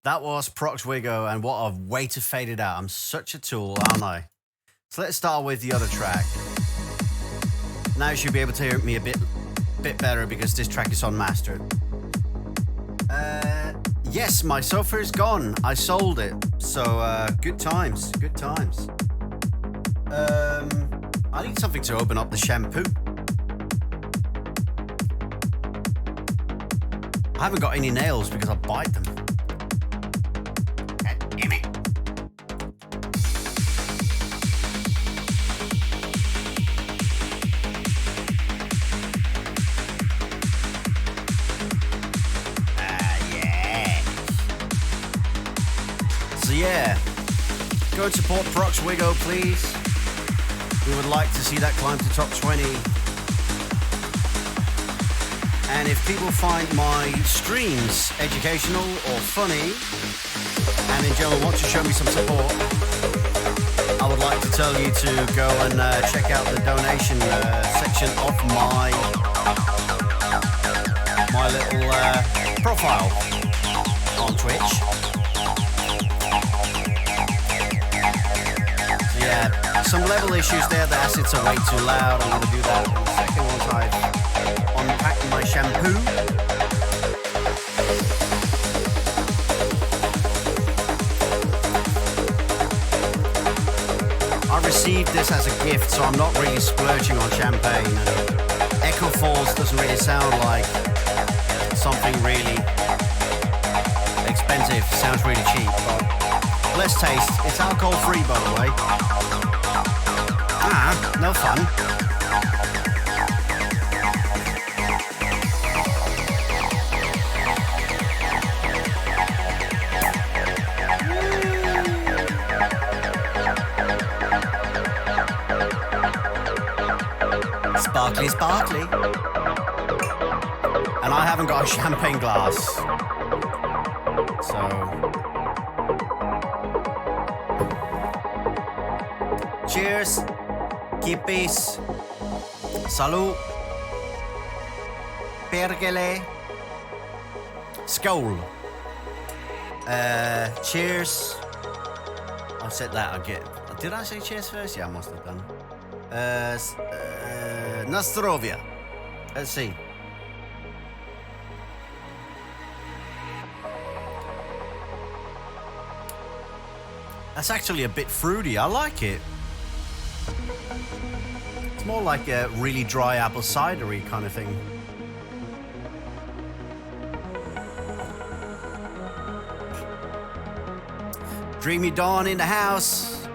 That was Proxwigo, and what a way to fade it out. I'm such a tool, aren't I? So let's start with the other track. Now you should be able to hear me a bit better because this track is unmastered. Yes, my sofa is gone. I sold it. So good times, good times. I need something to open up the shampoo. I haven't got any nails because I bite them. God damn it. Yeah. So yeah, go and support Proxwigo, please. We would like to see that climb to top 20. And if people find my streams educational or funny, and in general want to show me some support, I would like to tell you to go and check out the donation section of my little profile on Twitch. So yeah, some level issues there. The assets are way too loud. I'm going to do that in a second once I've unpacked my shampoo. I received this as a gift, so I'm not really splurging on champagne. And Echo Falls doesn't really sound like something really expensive. It sounds really cheap, but let's taste. It's alcohol free, by the way. No fun. Sparkly, sparkly. And I haven't got a champagne glass. So. Cheers. Keep peace. Salut. Perkele. Skål. Cheers. I've said that. Did I say cheers first? Yeah, I must have done. Nastrovia. Let's see. That's actually a bit fruity. I like it. It's more like a really dry apple cidery kind of thing. Dreamy dawn in the house.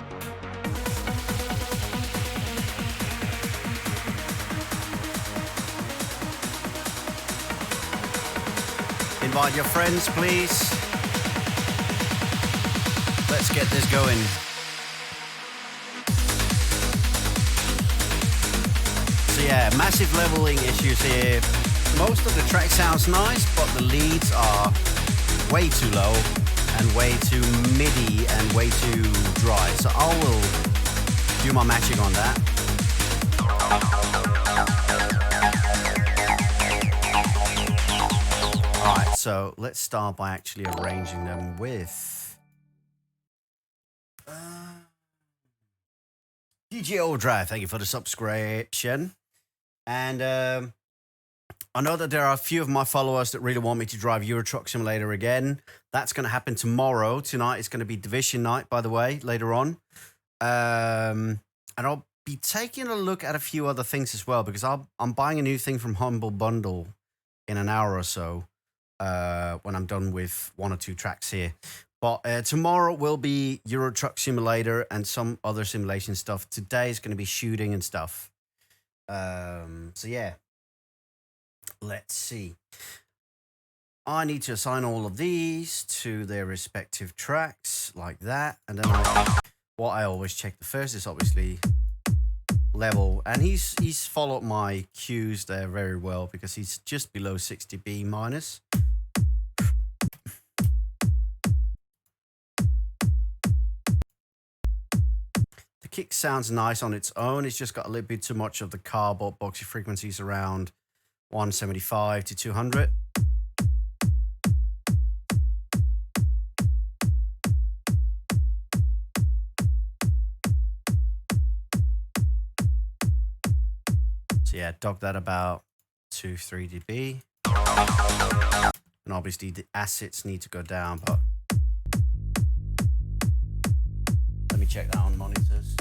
Invite your friends, please. Let's get this going. So yeah, massive leveling issues here. Most of the track sounds nice, but the leads are way too low and way too MIDI and way too dry. So I will do my matching on that. Alright, so let's start by actually arranging them with DJ Overdrive. Thank you for the subscription. And I know that there are a few of my followers that really want me to drive Euro Truck Simulator again. That's going to happen tomorrow. Tonight is going to be Division night, by the way, later on. And I'll be taking a look at a few other things as well, because I'm buying a new thing from Humble Bundle in an hour or so when I'm done with one or two tracks here. But tomorrow will be Euro Truck Simulator and some other simulation stuff. Today is going to be shooting and stuff. So yeah, let's see. I need to assign all of these to their respective tracks like that. And then what I always check the first is obviously level. And he's followed my cues there very well because he's just below 60 B minus. The kick sounds nice on its own. It's just got a little bit too much of the cardboard boxy frequencies around 175 to 200. yeah, dog that about 2-3 dB. And obviously the assets need to go down, but let me check that on monitors.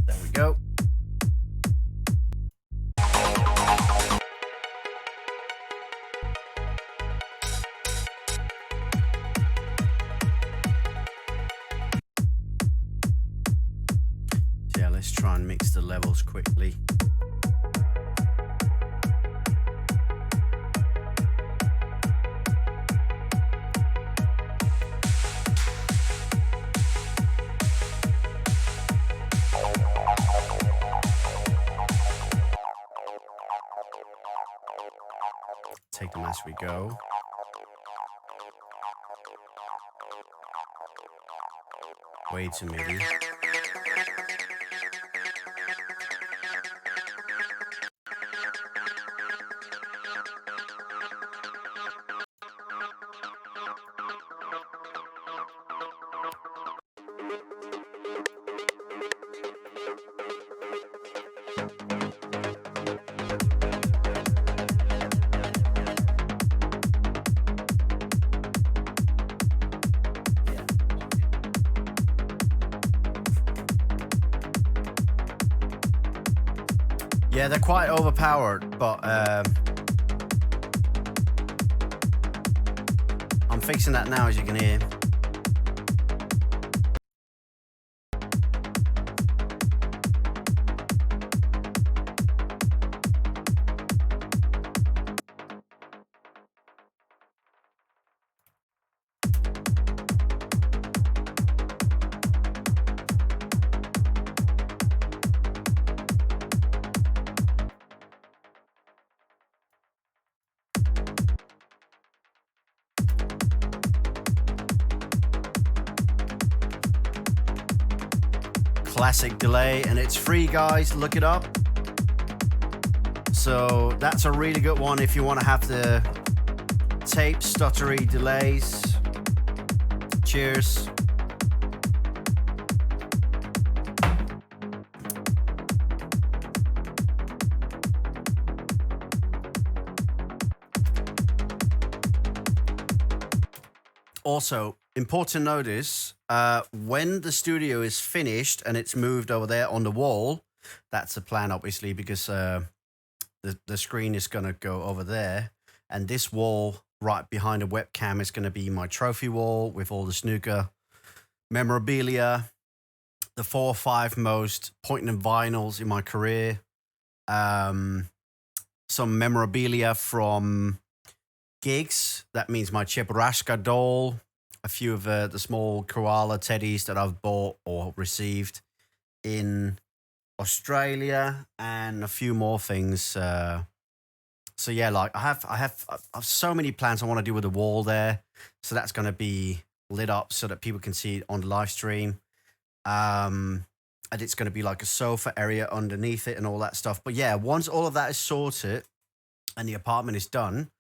There we go. Yeah, let's try and mix the levels quickly. Take them as we go. Way too MIDI. Yeah, they're quite overpowered, but I'm fixing that now, as you can hear. Classic delay, and it's free, guys. Look it up. So that's a really good one if you want to have the tape stuttery delays. Cheers. Also, important notice, when the studio is finished and it's moved over there on the wall, that's the plan, obviously, because the screen is going to go over there. And this wall right behind the webcam is going to be my trophy wall with all the snooker memorabilia, the 4 or 5 most poignant vinyls in my career, some memorabilia from gigs. That means my Cheburashka doll, a few of the small koala teddies that I've bought or received in Australia, and a few more things. So yeah, like I have so many plans I want to do with the wall there. So that's going to be lit up so that people can see it on the live stream. And it's going to be like a sofa area underneath it and all that stuff. But yeah, once all of that is sorted and the apartment is done,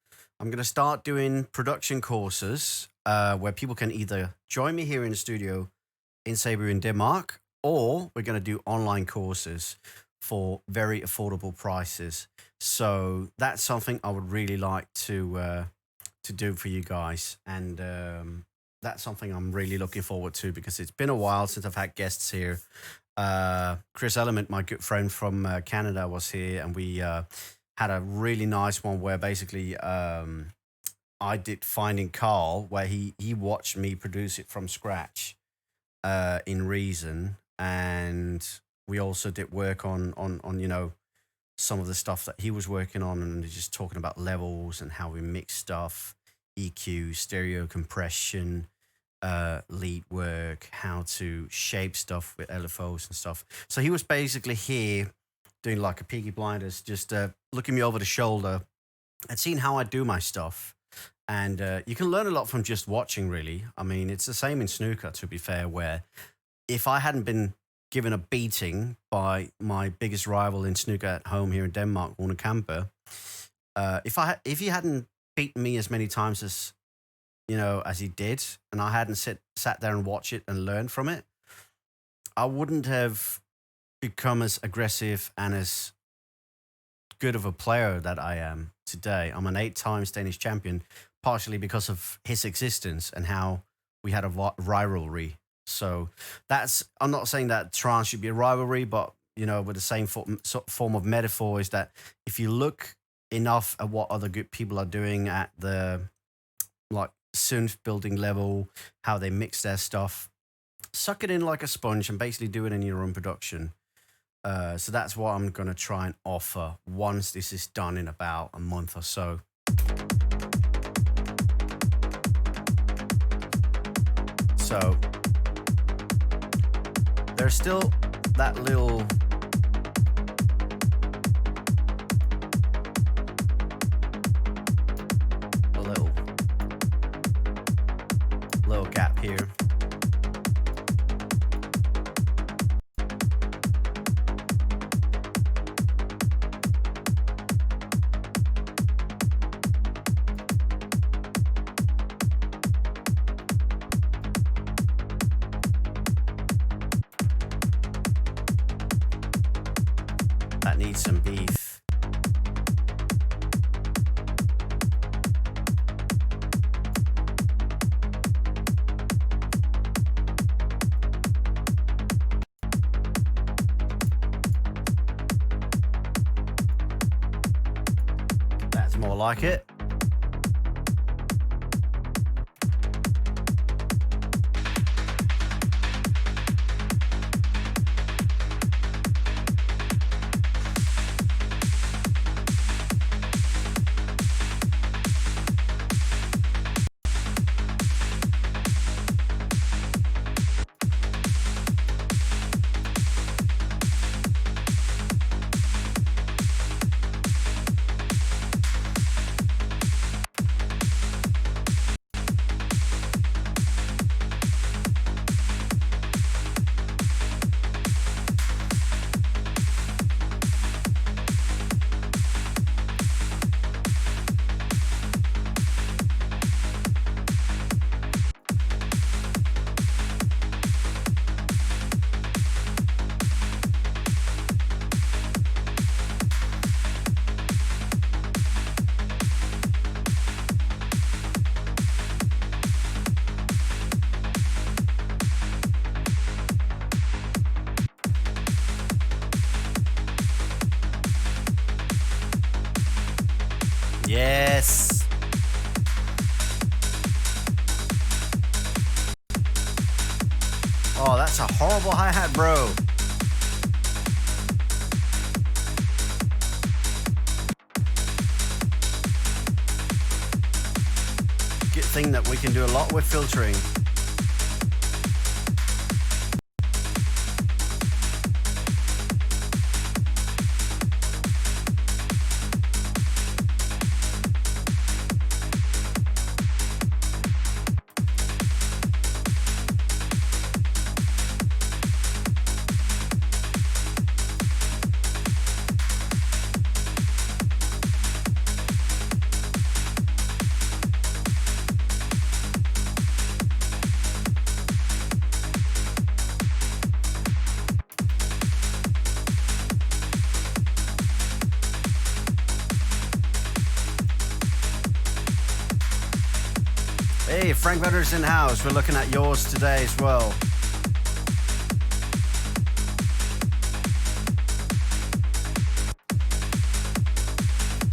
I'm going to start doing production courses where people can either join me here in the studio in Sabu in Denmark, or we're going to do online courses for very affordable prices. So that's something I would really like to do for you guys. And that's something I'm really looking forward to, because it's been a while since I've had guests here. Chris Element, my good friend from Canada, was here, and we had a really nice one where basically I did Finding Carl, where he watched me produce it from scratch in Reason, and we also did work on you know, some of the stuff that he was working on, and just talking about levels and how we mix stuff, EQ, stereo compression, lead work, how to shape stuff with LFOs and stuff. So he was basically here doing like a Peaky Blinders, just looking me over the shoulder and seeing how I do my stuff. And you can learn a lot from just watching, really. I mean, it's the same in snooker, to be fair, where if I hadn't been given a beating by my biggest rival in snooker at home here in Denmark, Rune Kampe, if he hadn't beaten me as many times as as he did, and I hadn't sat there and watched it and learned from it, I wouldn't have become as aggressive and as good of a player that I am today. I'm an 8 times Danish champion, partially because of his existence and how we had a rivalry. So I'm not saying that trance should be a rivalry, but with the same form of metaphor, is that if you look enough at what other good people are doing at the like synth building level, how they mix their stuff, suck it in like a sponge and basically do it in your own production. So that's what I'm going to try and offer once this is done in about a month or so. So there's still that little gap here. That needs some beef. That's more like it. Yes. Oh, that's a horrible hi-hat, bro. Good thing that we can do a lot with filtering. Hey, Frank Vetter's in house. We're looking at yours today as well.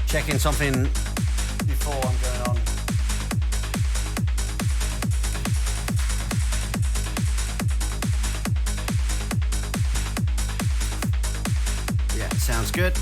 Checking something before I'm going on. Yeah, sounds good.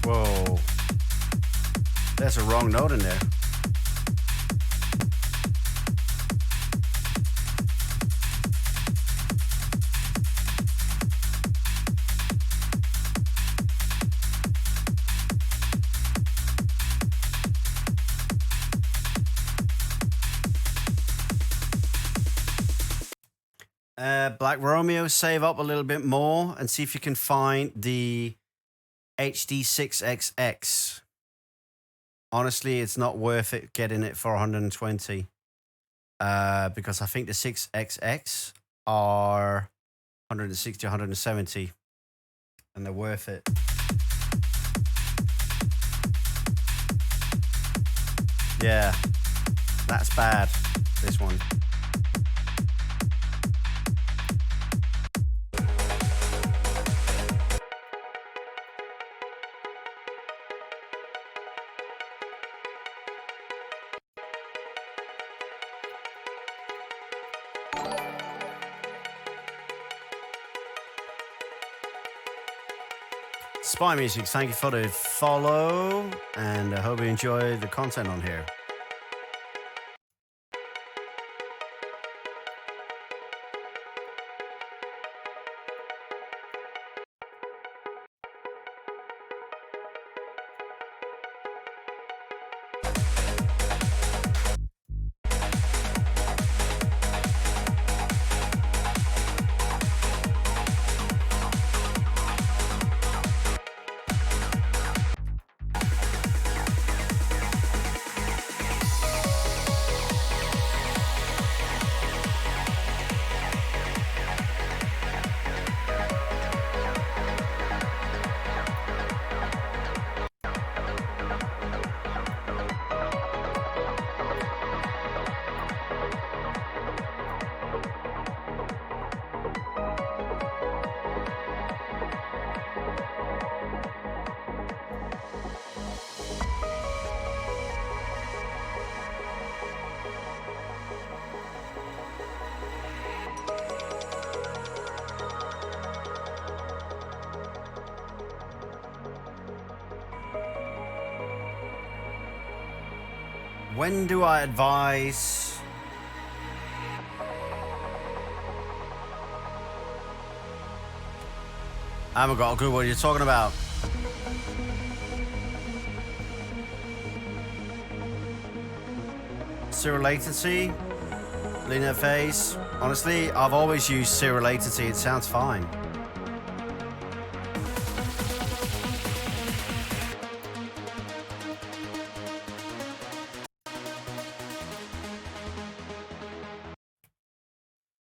Whoa. There's a wrong note in there. Black Romeo, save up a little bit more and see if you can find the HD6XX. Honestly, it's not worth it getting it for 120 because I think the 6XX are 160, 170 and they're worth it. Yeah, that's bad, this one. Spy Music, thank you for the follow, and I hope you enjoy the content on here. When do I advise? I haven't got a clue what you're talking about. Zero latency, linear phase. Honestly, I've always used zero latency. It sounds fine.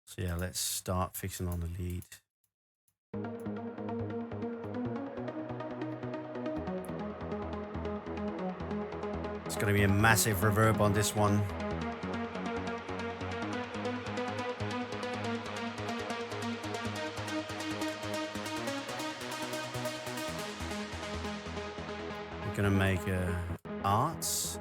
So yeah, let's start fixing on the lead. It's going to be a massive reverb on this one. We're going to make arts.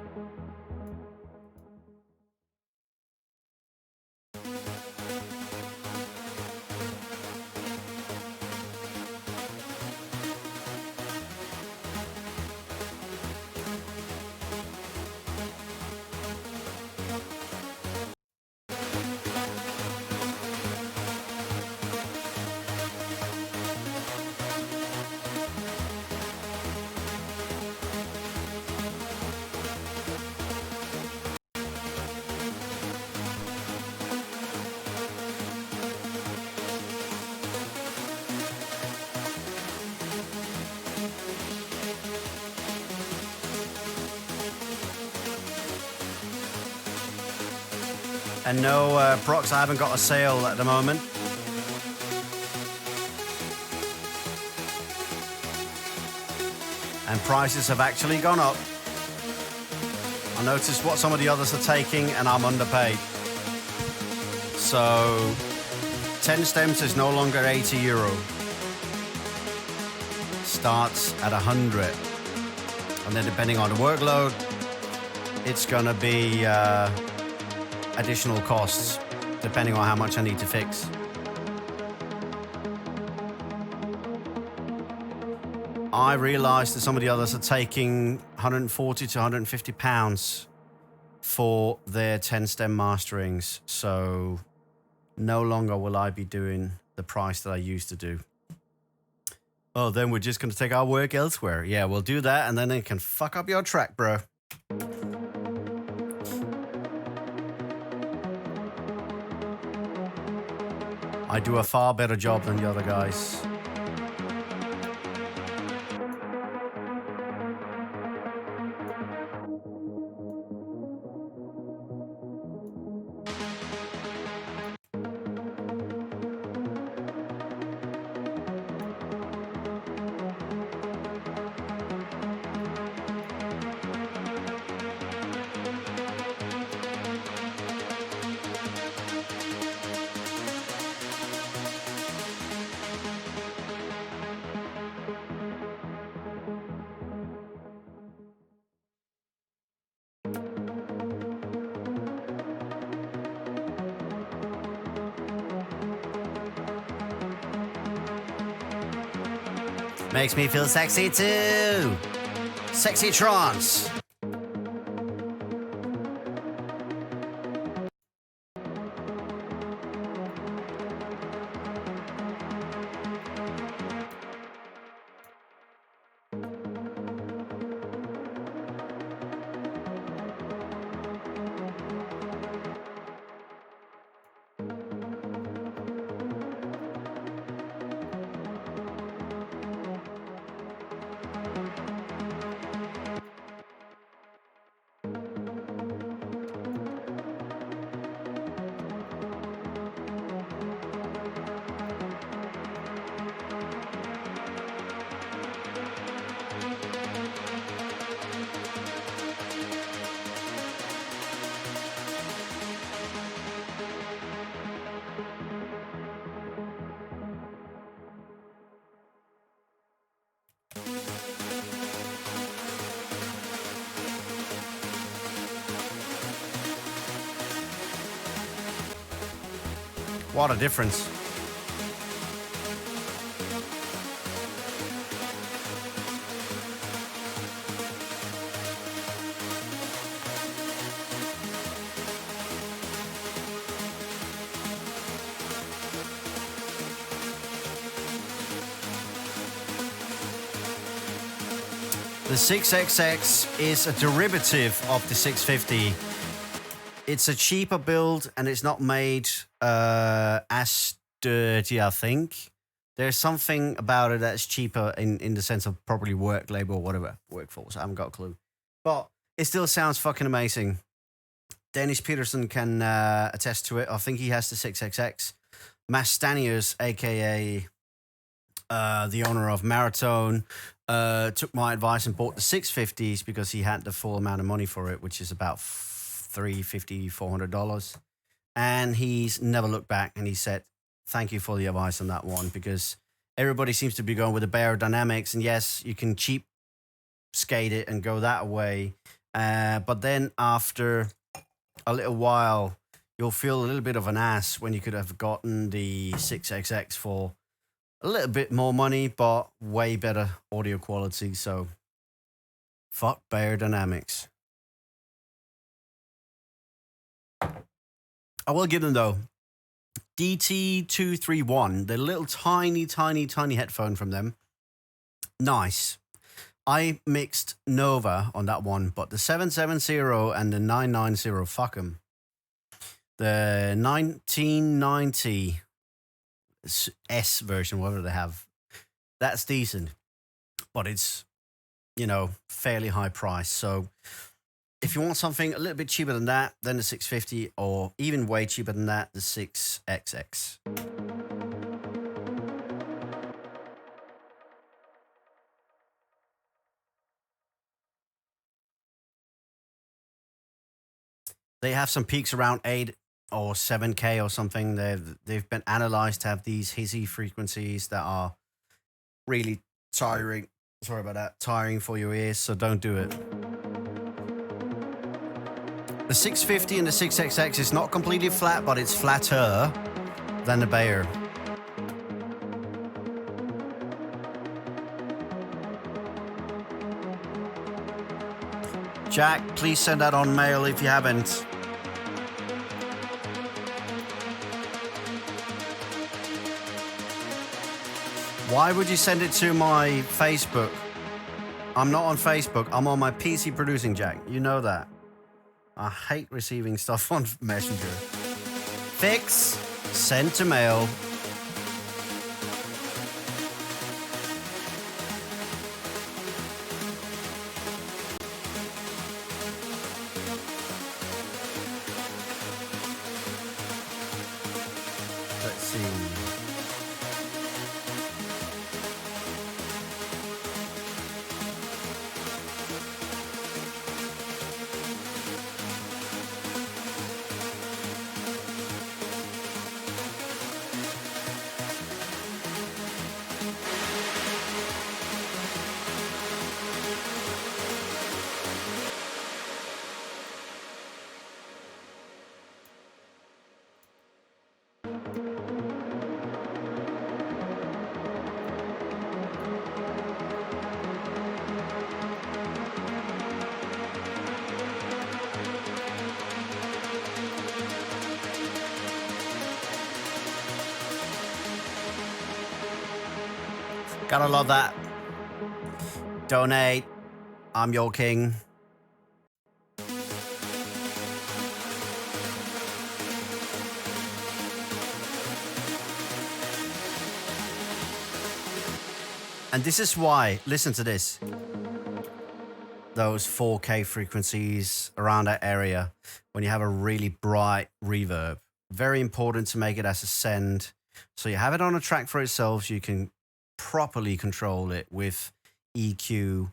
And no, Prox, I haven't got a sale at the moment. And prices have actually gone up. I noticed what some of the others are taking and I'm underpaid. So 10 stems is no longer 80 euro. Starts at 100. And then depending on the workload, it's gonna be additional costs, depending on how much I need to fix. I realized that some of the others are taking 140 to 150 pounds for their 10 stem masterings. So no longer will I be doing the price that I used to do. Oh, then we're just going to take our work elsewhere. Yeah, we'll do that, and then it can fuck up your track, bro. I do a far better job than the other guys. Makes me feel sexy too. Sexy trance. What a difference. The 6XX is a derivative of the 650. It's a cheaper build, and it's not made as dirty, I think. There's something about it that's cheaper in the sense of probably work labor or whatever, workforce. I haven't got a clue. But it still sounds fucking amazing. Dennis Peterson can attest to it. I think he has the 6XX. Mass Staniers, a.k.a. The owner of Marathon, took my advice and bought the 650s because he had the full amount of money for it, which is about $350, $400. And he's never looked back, and he said, thank you for the advice on that one, because everybody seems to be going with the aerodynamics, and yes, you can cheap skate it and go that way, but then after a little while, you'll feel a little bit of an ass when you could have gotten the 6XX for a little bit more money, but way better audio quality. So fuck aerodynamics. I will give them, though, DT231, the little tiny headphone from them. Nice. I mixed Nova on that one, but the 770 and the 990, fuck them. The 1990 S version, whatever they have, that's decent, but it's, you know, fairly high price. So if you want something a little bit cheaper than that, then the 650, or even way cheaper than that, the 6XX. They have some peaks around 8 or 7K or something. They've been analyzed to have these hissy frequencies that are really tiring. Sorry about that. Tiring for your ears, so don't do it. The 650 and the 6XX is not completely flat, but it's flatter than the Bayer. Jack, please send that on mail if you haven't. Why would you send it to my Facebook? I'm not on Facebook. I'm on my PC producing, Jack. You know that. I hate receiving stuff on Messenger. Fix, send to mail. Let's see. Gotta love that. Donate. I'm your king. And this is why, listen to this. Those 4K frequencies around that area, when you have a really bright reverb, very important to make it as a send. So you have it on a track for itself, so you can properly control it with EQ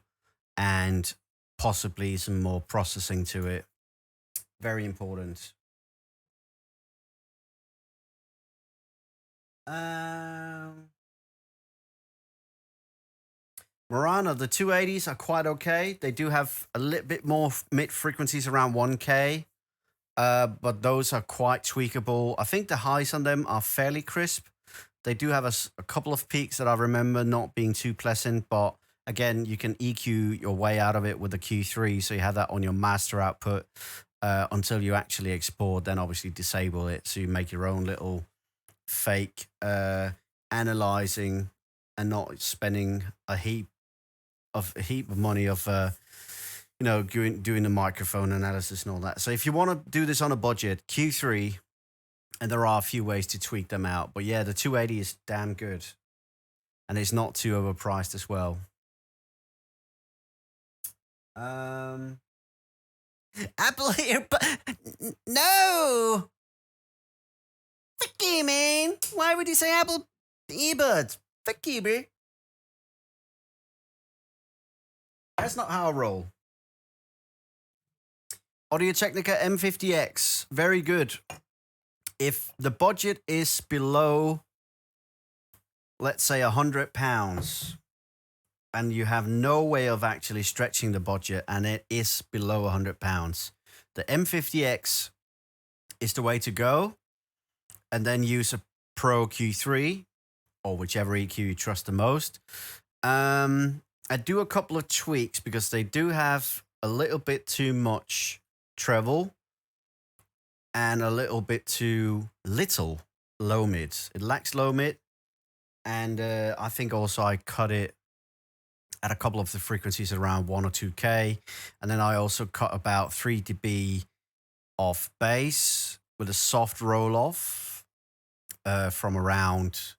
and possibly some more processing to it. Very important. Murano, the 280s are quite okay. They do have a little bit more mid frequencies around 1K, but those are quite tweakable. I think the highs on them are fairly crisp. They do have a couple of peaks that I remember not being too pleasant, but again, you can EQ your way out of it with the Q3, so you have that on your master output until you actually export, then obviously disable it, so you make your own little fake analyzing and not spending a heap of money of doing the microphone analysis and all that. So if you want to do this on a budget, Q3, and there are a few ways to tweak them out, but yeah, the 280 is damn good, and it's not too overpriced as well. Apple earbud? No. Fuck you, man. Why would you say Apple earbuds? Fuck you, bro. That's not how I roll. Audio Technica M50X, very good. If the budget is below, let's say £100, and you have no way of actually stretching the budget, and it is below £100, the M50X is the way to go. And then use a Pro Q3 or whichever EQ you trust the most. I do a couple of tweaks because they do have a little bit too much treble and a little bit too little low mids. It lacks low mid, and I think also I cut it at a couple of the frequencies around 1 or 2K, and then I also cut about 3 dB off bass with a soft roll off from around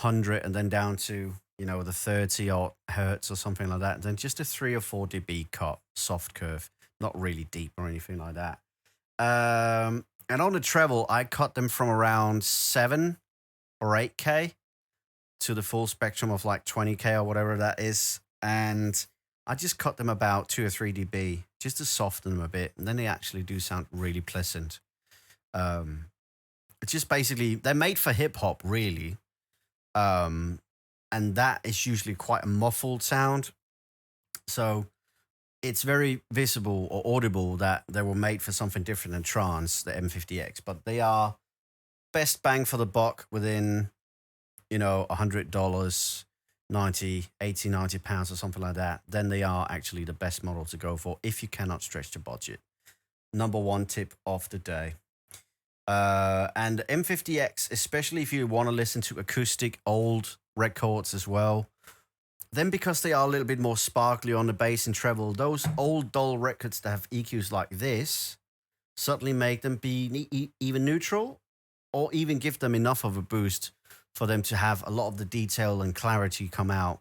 100 and then down to the 30 or hertz or something like that. And then just a 3 or 4 dB cut, soft curve, not really deep or anything like that. And on the treble, I cut them from around 7 or 8K to the full spectrum of like 20K or whatever that is. And I just cut them about 2 or 3 dB just to soften them a bit. And then they actually do sound really pleasant. It's just basically, they're made for hip hop, really. And that is usually quite a muffled sound. So it's very visible or audible that they were made for something different than trance, the M50X. But they are best bang for the buck within, $100. £90, £80, £90 or something like that, then they are actually the best model to go for if you cannot stretch the budget. Number one tip of the day. And M50X, especially if you want to listen to acoustic old records as well, then because they are a little bit more sparkly on the bass and treble, those old dull records that have EQs like this suddenly make them be even neutral, or even give them enough of a boost for them to have a lot of the detail and clarity come out.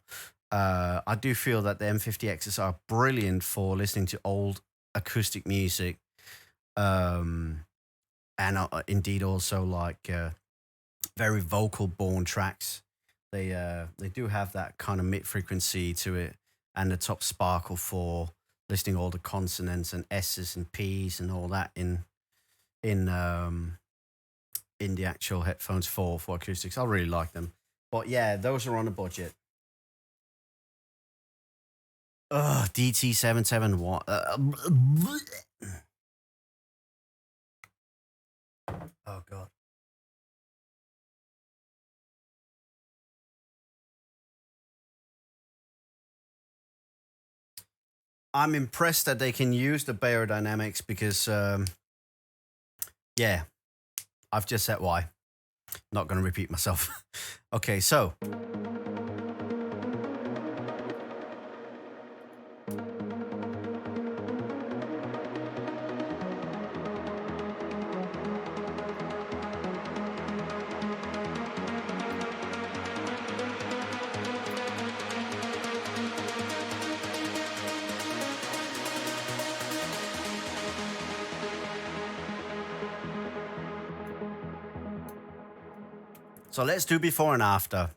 I do feel that the M50Xs are brilliant for listening to old acoustic music. And indeed also like very vocal born tracks. They do have that kind of mid frequency to it, and the top sparkle for listing all the consonants and S's and P's and all that in the actual headphones for acoustics. I really like them. But yeah, those are on a budget. DT771. Oh god. I'm impressed that they can use the beyerdynamics because, yeah, I've just said why. Not going to repeat myself. Okay, so. So let's do before and after.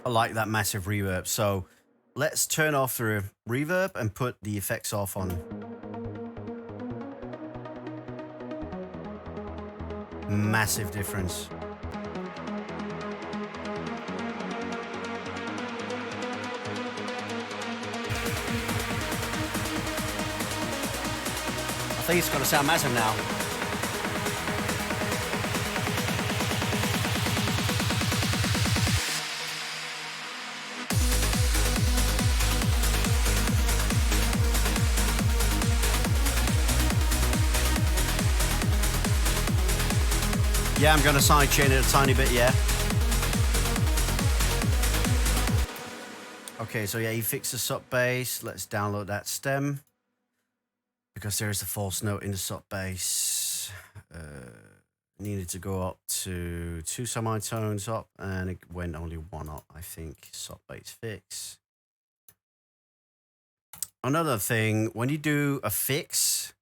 I like that massive reverb. So let's turn off the reverb and put the effects off on. Massive difference. I think it's going to sound massive now. Yeah, I'm going to sidechain it a tiny bit, yeah. Okay, so yeah, he fixed the sub bass. Let's download that stem, because there is a false note in the sub bass. Needed to go up to 2 semitones up, and it went only 1 up, I think. Sub bass fix. Another thing, when you do a fix,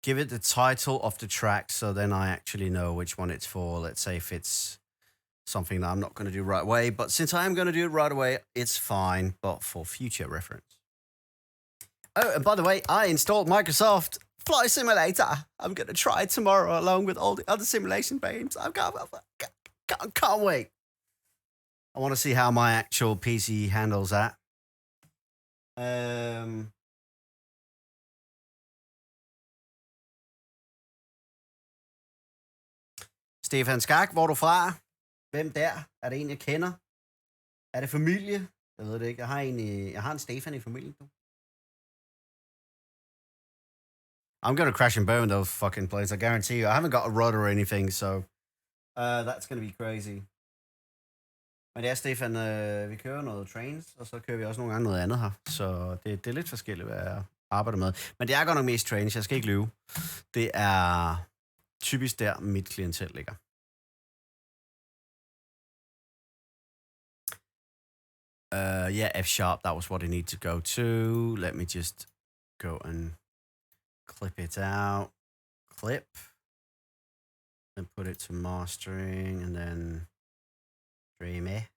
give it the title of the track, so then I actually know which one it's for. Let's say if it's something that I'm not going to do right away, but since I am going to do it right away, it's fine, but for future reference. Oh, and by the way, I installed Microsoft Flight Simulator. I'm going to try it tomorrow along with all the other simulation games. I can't wait. I want to see how my actual PC handles that. Stefan Skak, hvor er du fra? Hvem der? Er det en, jeg kender? Er det familie? Jeg ved det ikke. Jeg har en Stefan i familien. I'm going to crash and burn those fucking planes, I guarantee you. I haven't got a rudder or anything, so that's going to be crazy. Men det er, Stefan, vi kører noget trains, og så kører vi også nogle gange noget andet her. Så det er lidt forskelligt, hvad jeg arbejder med. Men det er godt nok mest trains, jeg skal ikke lyve. Det er typisk der, mit klientel ligger. Yeah, F sharp, that was what I need to go to. Let me just go and clip it out. Clip. Then put it to mastering, and then Dreamy,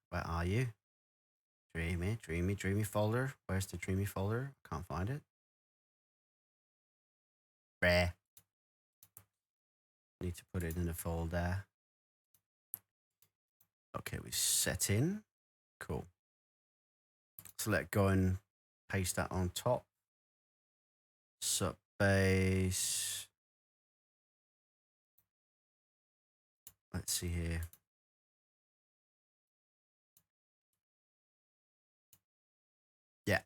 where are you? Dreamy folder. Where's the Dreamy folder? Can't find it. Rare. Need to put it in a folder. Okay, we set in. Cool. So let go and paste that on top. Sub base. Let's see here. Yeah.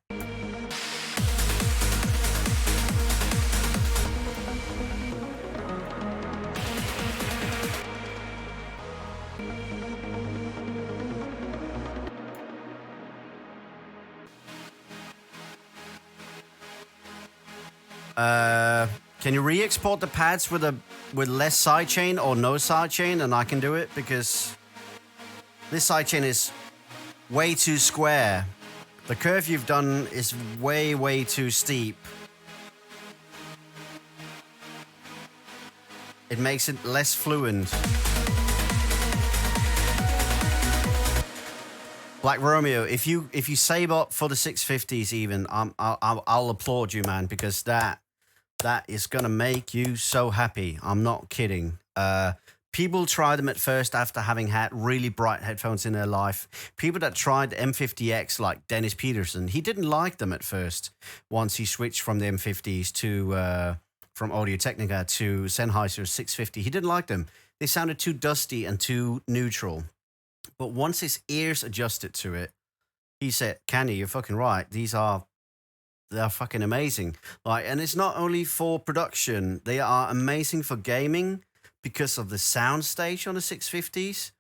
Can you re-export the pads with less sidechain or no sidechain, and I can do it because this sidechain is way too square. The curve you've done is way too steep. It makes it less fluent. Black Romeo, if you save up for the 650s, even I'll applaud you, man, because that is gonna make you so happy. I'm not kidding. People try them at first after having had really bright headphones in their life. People that tried the M50X, like Dennis Peterson, he didn't like them at first. Once he switched from the M50s to from Audio-Technica to Sennheiser's 650, he didn't like them. They sounded too dusty and too neutral. But once his ears adjusted to it, he said, "Kandi, you're fucking right. They're fucking amazing." Like, and it's not only for production; they are amazing for gaming because of the soundstage on the 650s.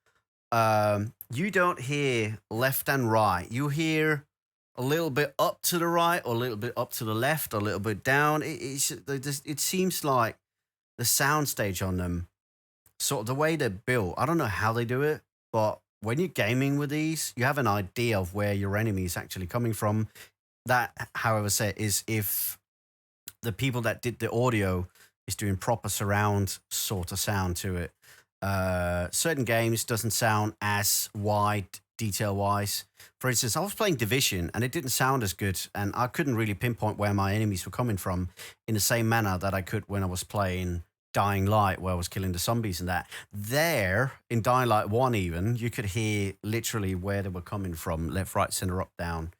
You don't hear left and right. You hear a little bit up to the right, or a little bit up to the left, or a little bit down. It seems like the soundstage on them, sort of the way they're built. I don't know how they do it, but when you're gaming with these, you have an idea of where your enemy is actually coming from. That, however, is if the people that did the audio is doing proper surround sort of sound to it. Certain games doesn't sound as wide detail-wise. For instance, I was playing Division and it didn't sound as good, and I couldn't really pinpoint where my enemies were coming from in the same manner that I could when I was playing Dying Light, where I was killing the zombies and that. There, in Dying Light 1 even, you could hear literally where they were coming from, left, right, center, up, down.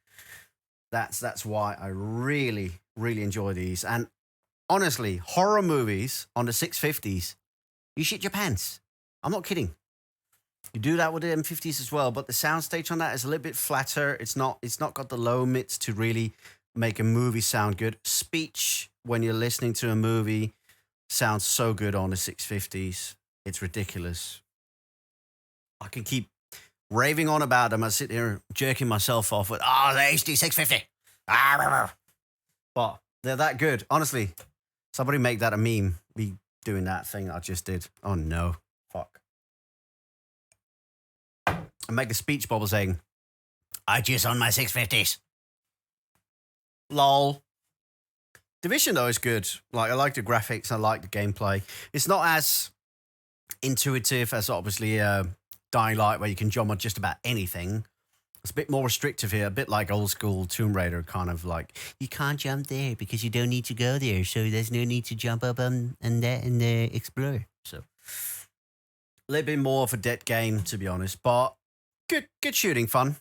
That's why I really enjoy these. And honestly, horror movies on the 650s, you shit your pants. I'm not kidding. You do that with the M50s as well, but the soundstage on that is a little bit flatter. It's not got the low mids to really make a movie sound good. Speech, when you're listening to a movie, sounds so good on the 650s. It's ridiculous. I can keep raving on about them. I sit here jerking myself off with, the HD 650. But they're that good. Honestly, somebody make that a meme. Me doing that thing I just did. Oh no. Fuck. And make a speech bubble saying, "I just on my 650s. Lol. Division, though, is good. Like, I like the graphics. I like the gameplay. It's not as intuitive as, obviously, Dying Light, where you can jump on just about anything. It's a bit more restrictive here, a bit like old school Tomb Raider, kind of like, you can't jump there because you don't need to go there, so there's no need to jump up and explore. So, a little bit more of a dead game, to be honest, but good shooting fun.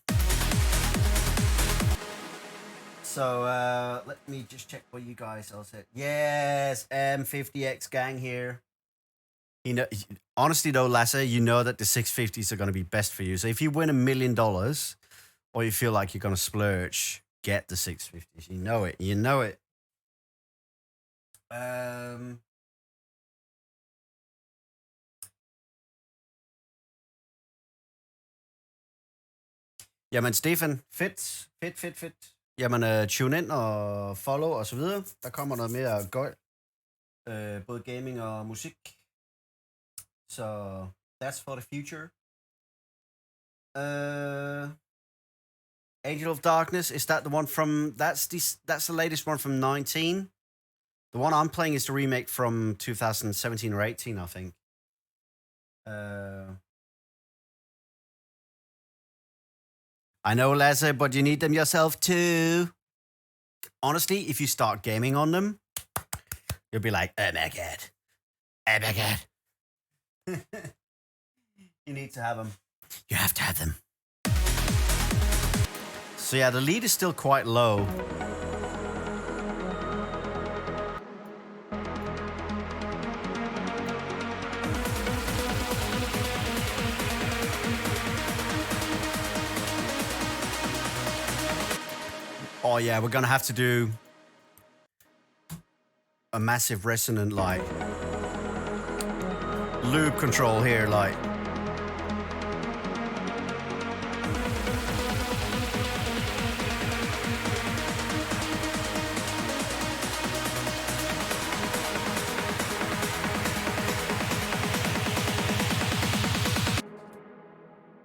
So let me just check what you guys all said. Yes, M50X gang here. You know, honestly though, Lasse, you know that the 650s are going to be best for you. So if you win $1 million, or you feel like you're going to splurge, get the 650s. You know it. You know it. Jamen, Stefan, fedt. Jamen, tune ind og follow og så videre. Der kommer noget mere gøjl. Både gaming og musik. Så that's for the future. Angel of Darkness, is that the one from... That's the latest one from 19. The one I'm playing is the remake from 2017 or 18, I think. I know, Lasse, but you need them yourself too. Honestly, if you start gaming on them, you'll be like, oh my god. You need to have them. You have to have them. So yeah, the lead is still quite low. Oh yeah, we're gonna have to do a massive resonant like loop control here, like.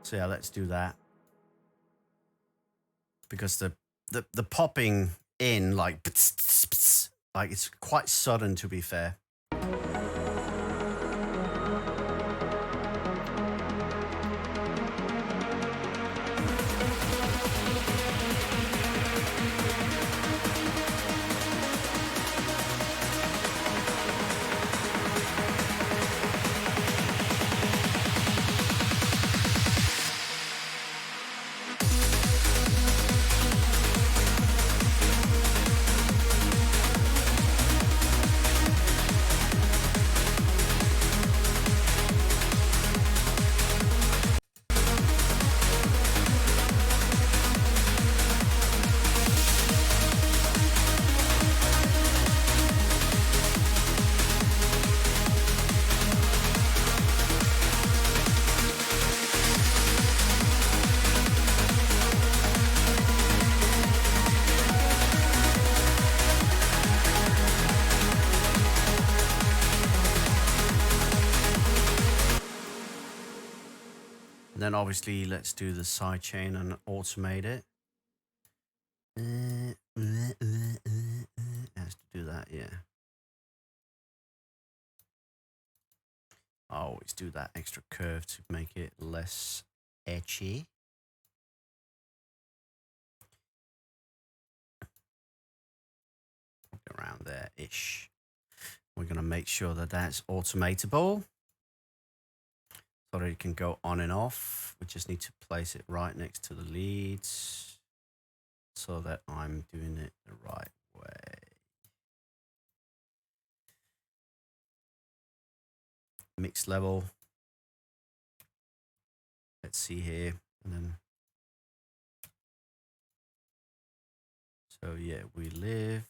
So yeah, let's do that. Because the popping in like it's quite sudden, to be fair. And then obviously let's do the side chain and automate it. Has to do that, yeah. I always do that extra curve to make it less etchy. Around there-ish. We're gonna make sure that that's automatable, so that it can go on and off. We just need to place it right next to the leads so that I'm doing it the right way. Mix level. Let's see here. And then, so yeah, we live.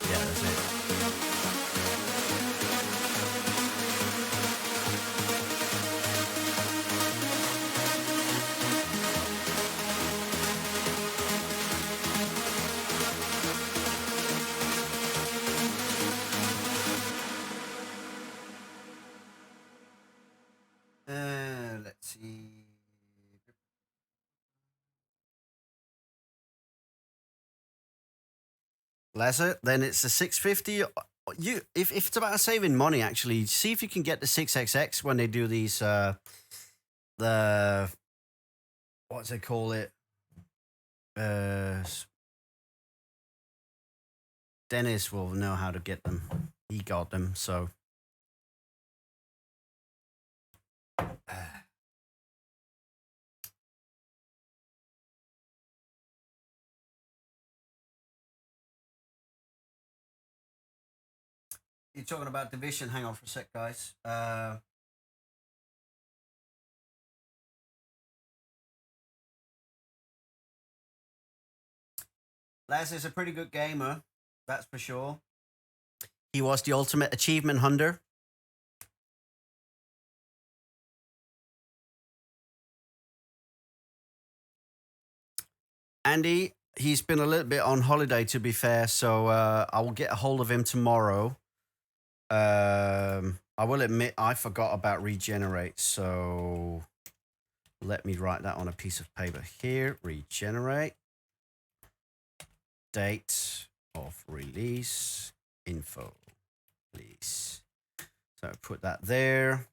Yeah, that's it. Let's see. That's it. Then it's the 650. If it's about saving money, actually, see if you can get the 6XX when they do these the what's they call it? Dennis will know how to get them. He got them, so. You're talking about division. Hang on for a sec, guys. Les is a pretty good gamer, that's for sure. He was the ultimate achievement hunter. Andy, he's been a little bit on holiday, to be fair, so I will get a hold of him tomorrow. I will admit I forgot about regenerate, so let me write that on a piece of paper here. Regenerate. Date of release. Info. Release. So put that there.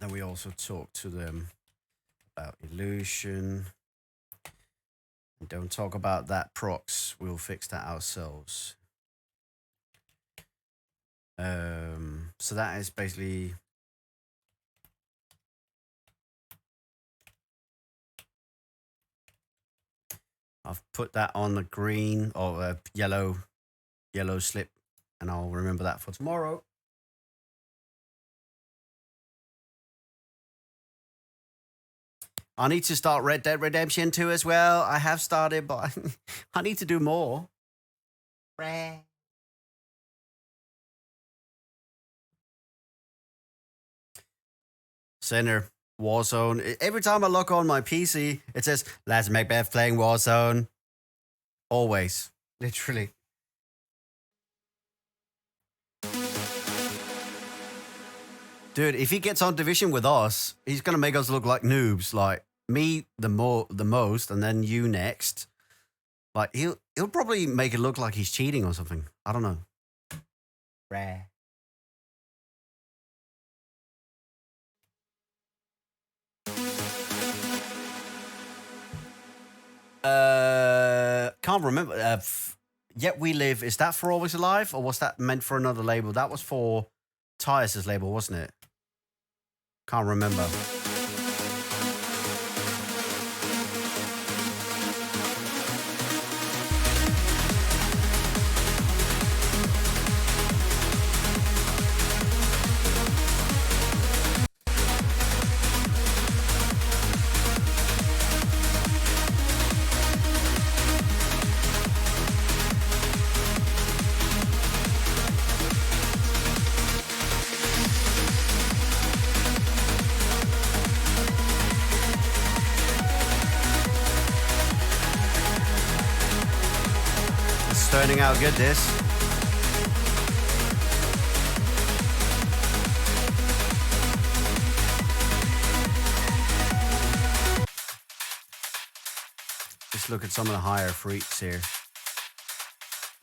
Then we also talk to them about illusion. Don't talk about that procs. We'll fix that ourselves. So that is basically I've put that on the green or yellow slip, and I'll remember that for tomorrow. I need to start Red Dead Redemption 2 as well. I have started, but I need to do more. Center, Warzone. Every time I look on my PC, it says, Lads Macbeth playing Warzone. Always. Literally. Dude, if he gets on Division with us, he's gonna make us look like noobs. Like me the most, and then you next. Like he'll probably make it look like he's cheating or something. I don't know. Rare. Can't remember. Yet We Live. Is that for Always Alive, or was that meant for another label? That was for Tyus' label, wasn't it? Can't remember. Turning out good, this. Just look at some of the higher freaks here.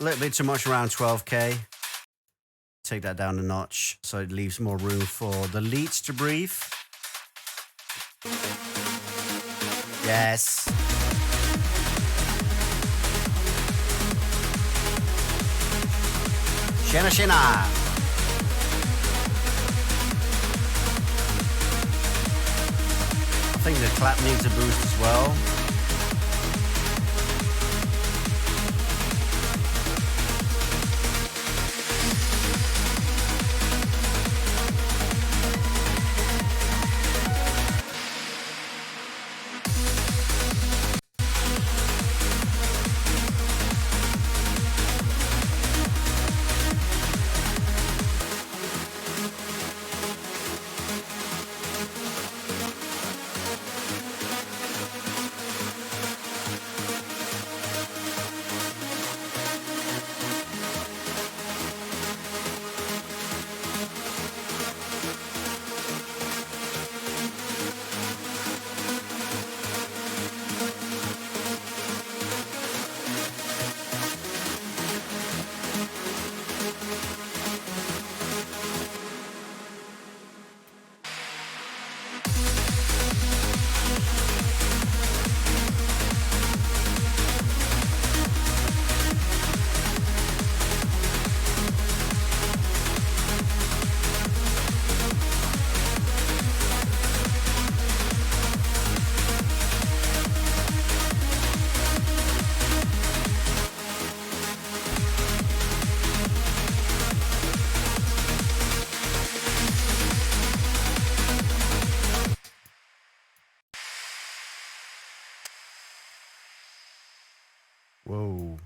A little bit too much, around 12k. Take that down a notch so it leaves more room for the leads to breathe. Yes. Shena Shena. I think the clap needs a boost as well. Whoa.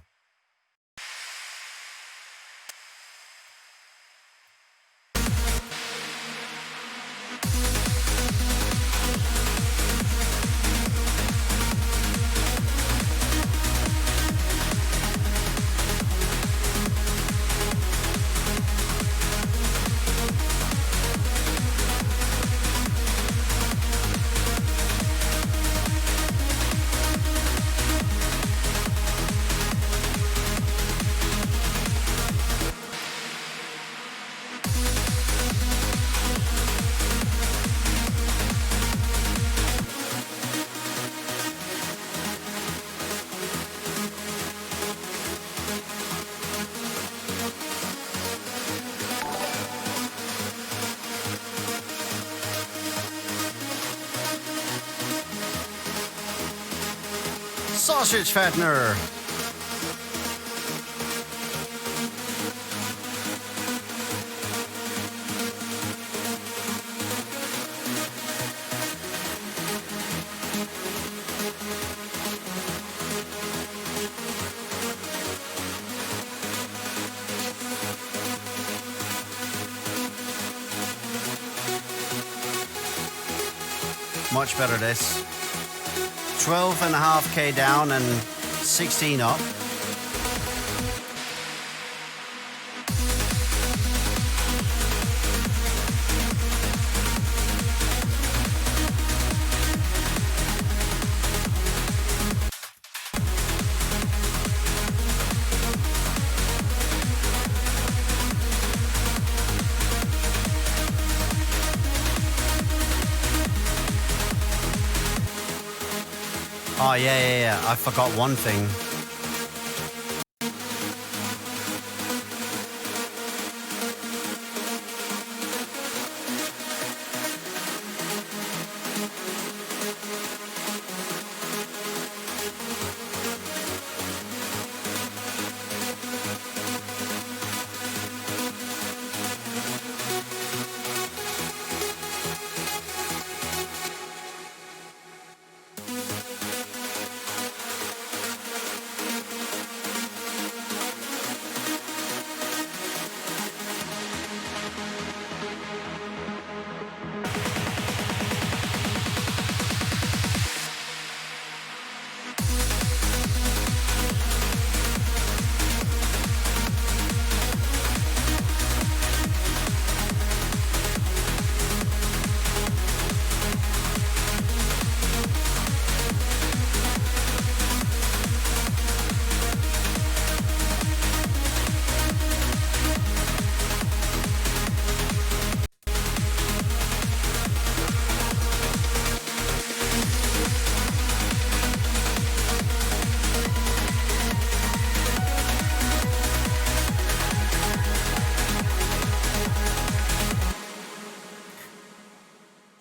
Sausage fattener. Much better this. 12.5K down and 16 up. Oh, yeah. I forgot one thing.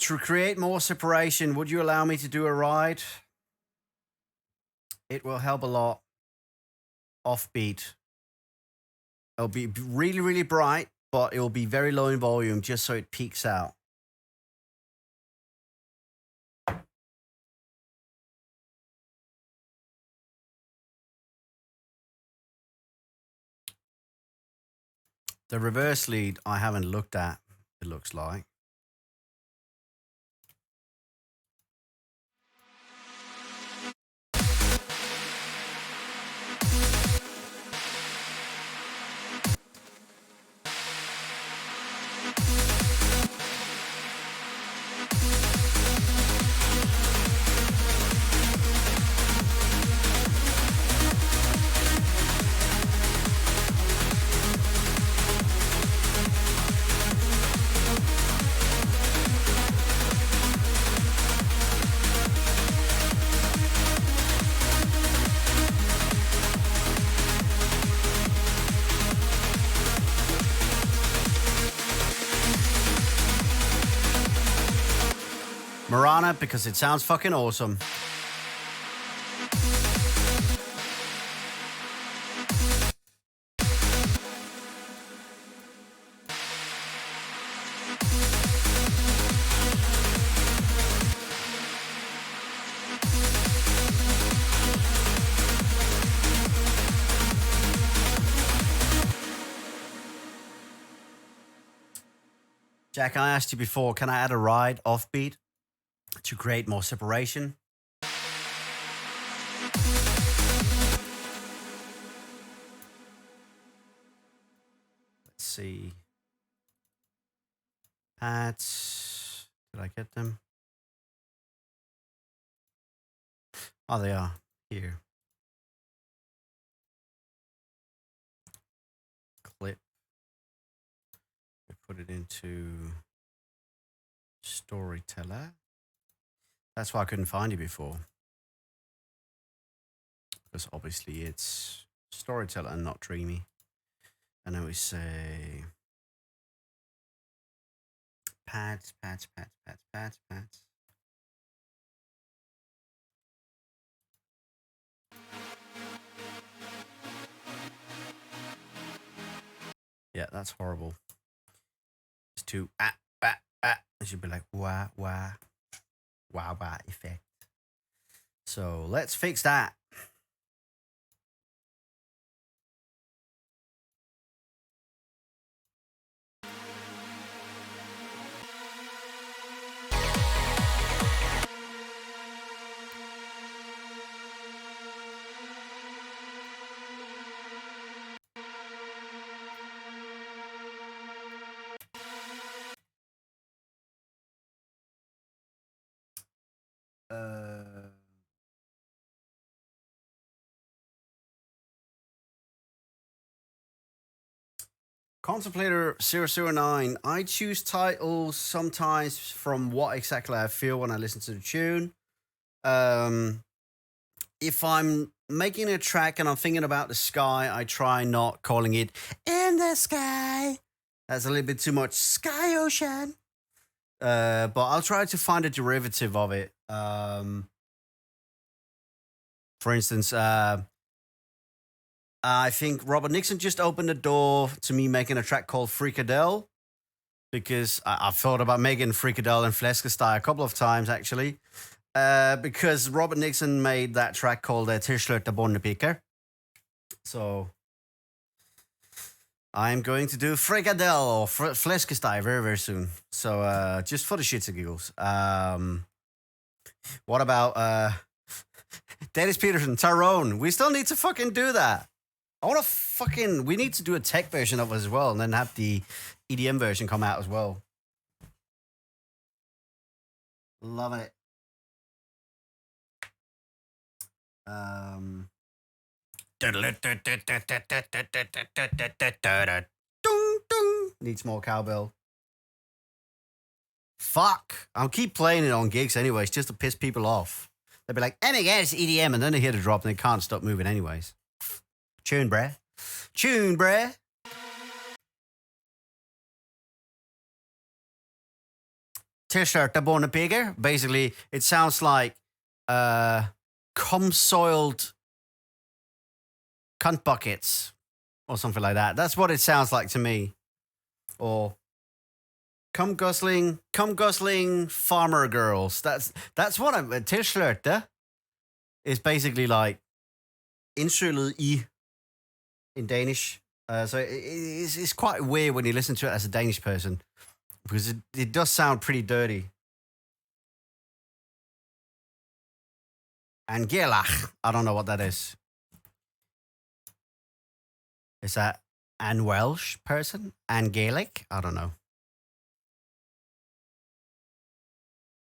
To create more separation, would you allow me to do a ride? It will help a lot. Offbeat. It'll be really, really bright, but it will be very low in volume just so it peaks out. The reverse lead I haven't looked at, it looks like. Marana, because it sounds fucking awesome. Jack, I asked you before, can I add a ride offbeat to create more separation? Let's see. Pads. Did I get them? Oh, they are here. Clip. We put it into Storyteller. That's why I couldn't find you before. Because obviously it's Storyteller and not Dreamy. And then we say pads. Yeah, that's horrible. It's too it should be like wah effect. So let's fix that. Contemplator 009. I choose titles sometimes from what exactly I feel when I listen to the tune. If I'm making a track and I'm thinking about the sky, I try not calling it in the sky. That's a little bit too much sky ocean. But I'll try to find a derivative of it. For instance, I think Robert Nixon just opened the door to me making a track called Frikadelle, because I've thought about making Frikadelle and Fläskesteg a couple of times, actually. Because Robert Nixon made that track called Tischlerte Bonnepiker. So I'm going to do Frikadelle or Fläskesteg very, very soon. So just for the shits and giggles. What about Dennis Peterson, Tyrone? We still need to fucking do that. We need to do a tech version of it as well, and then have the EDM version come out as well. Loving it. Needs more cowbell. Fuck. I'll keep playing it on gigs anyways, just to piss people off. They'll be like, oh my god, it's EDM, and then they hear the drop and they can't stop moving anyways. Tune, bruh. Tune, bruh. T-shirt, Bonnepiger. Basically, it sounds like cum-soiled cunt buckets or something like that. That's what it sounds like to me. Or cum-guzzling farmer girls. That's what I'm... T-shirt is basically like indsøllet I in Danish. So it's quite weird when you listen to it as a Danish person, because it does sound pretty dirty. And Gerlach, I don't know what that is. Is that an Welsh person? An Gaelic? I don't know.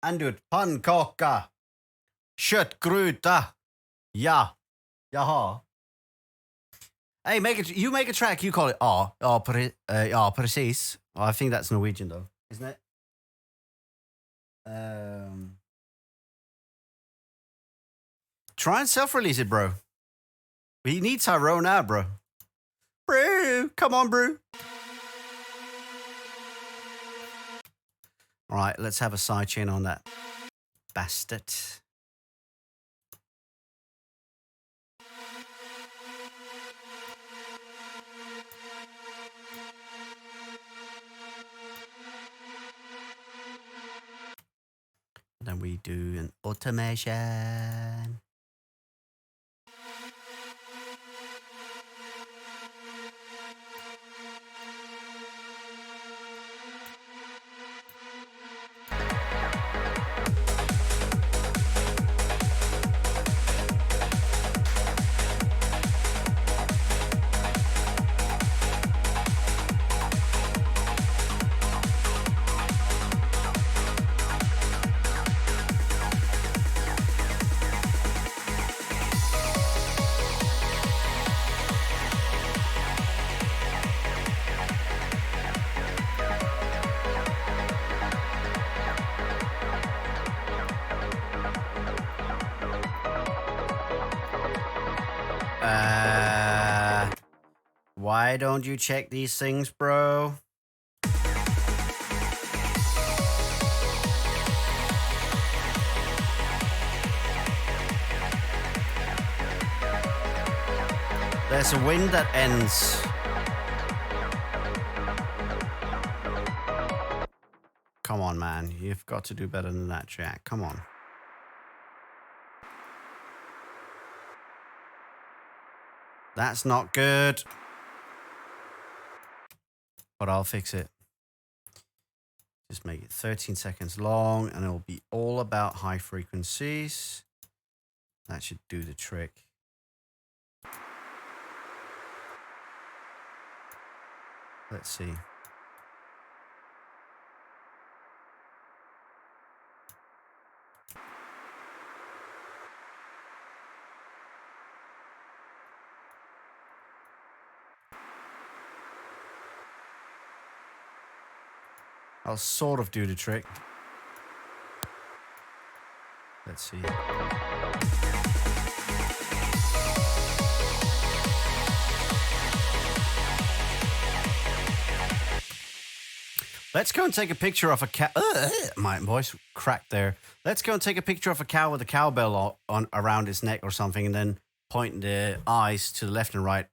Andut pannkaka. Köttgryta. Ja. Jaha. Hey, you make a track, you call it ja, precis. Oh, I think that's Norwegian though, isn't it? Try and self-release it, bro. We need Tyrone now, bro. Bro, come on, bro. All right, let's have a sidechain on that bastard. Then we do an automation. Why don't you check these things, bro? There's a wind that ends. Come on, man. You've got to do better than that, Jack. Come on. That's not good. But I'll fix it. Just make it 13 seconds long, and it'll be all about high frequencies. That should do the trick. Let's see. I'll sort of do the trick. Let's see. Let's go and take a picture of a cow. My voice cracked there. Let's go and take a picture of a cow with a cowbell on around its neck or something, and then point the eyes to the left and right.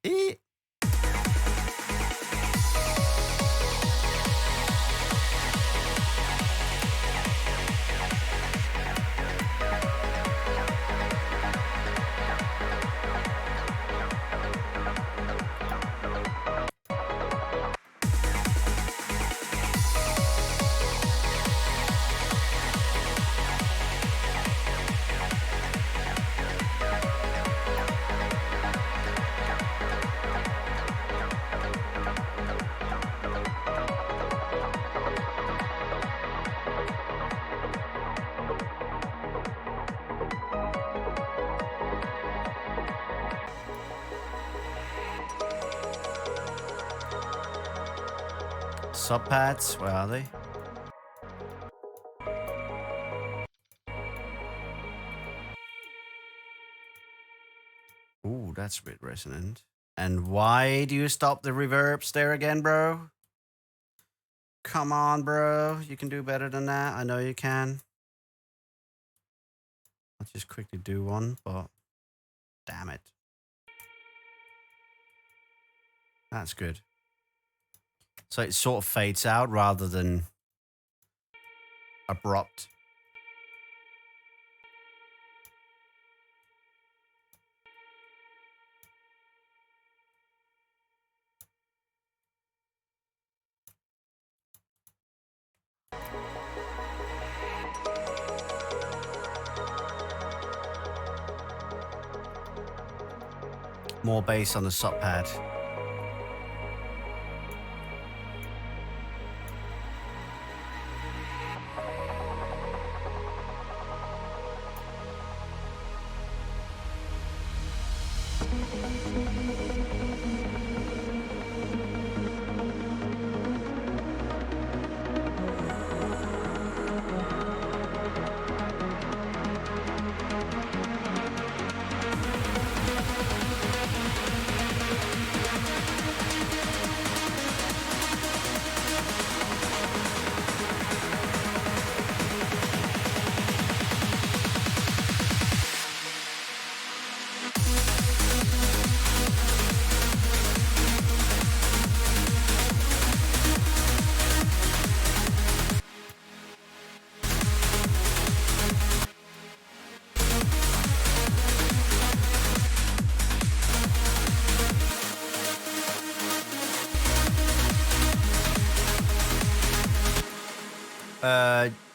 Sub pads, where are they? Ooh, that's a bit resonant. And why do you stop the reverbs there again, bro? Come on, bro. You can do better than that. I know you can. I'll just quickly do one, but damn it. That's good. So it sort of fades out rather than abrupt. More bass on the sub pad.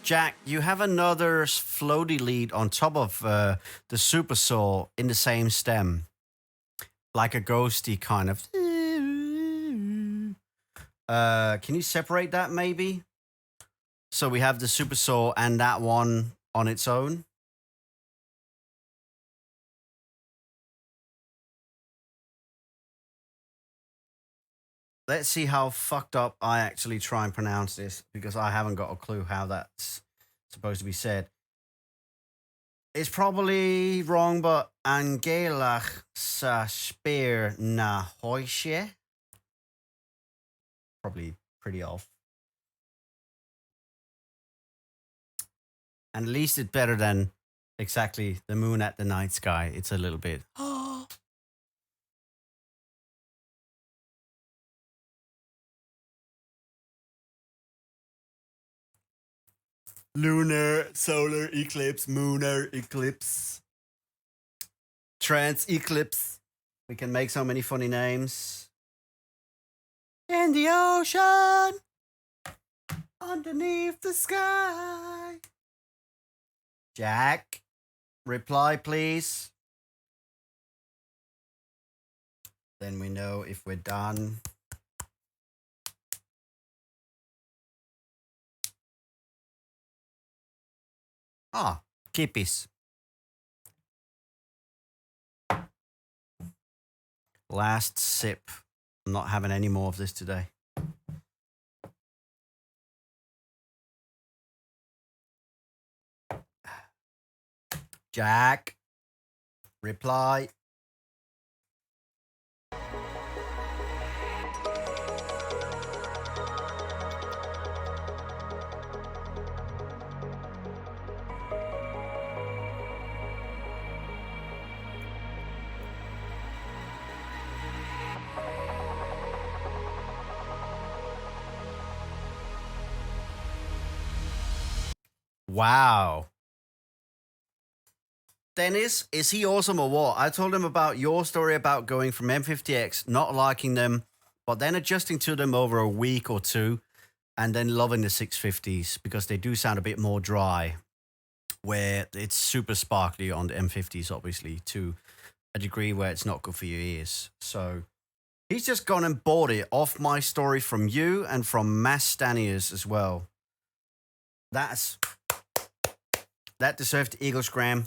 Jack, you have another floaty lead on top of the super saw in the same stem, like a ghosty kind of. Can you separate that maybe? So we have the super saw and that one on its own. Let's see how fucked up I actually try and pronounce this, because I haven't got a clue how that's supposed to be said. It's probably wrong, but Angelach sa spear na hoisje. Probably pretty off. And at least it's better than exactly the moon at the night sky. It's a little bit. Lunar, solar eclipse, moonar eclipse, trans eclipse. We can make so many funny names. In the ocean, underneath the sky. Jack, reply please. Then we know if we're done. Ah, kippies. Last sip. I'm not having any more of this today. Jack, reply. Wow. Dennis, is he awesome or what? I told him about your story about going from M50X, not liking them, but then adjusting to them over a week or two, and then loving the 650s because they do sound a bit more dry, where it's super sparkly on the M50s, obviously, to a degree where it's not good for your ears. So he's just gone and bought it off my story from you and from Mass Staniers as well. That deserves the Eagle Scram.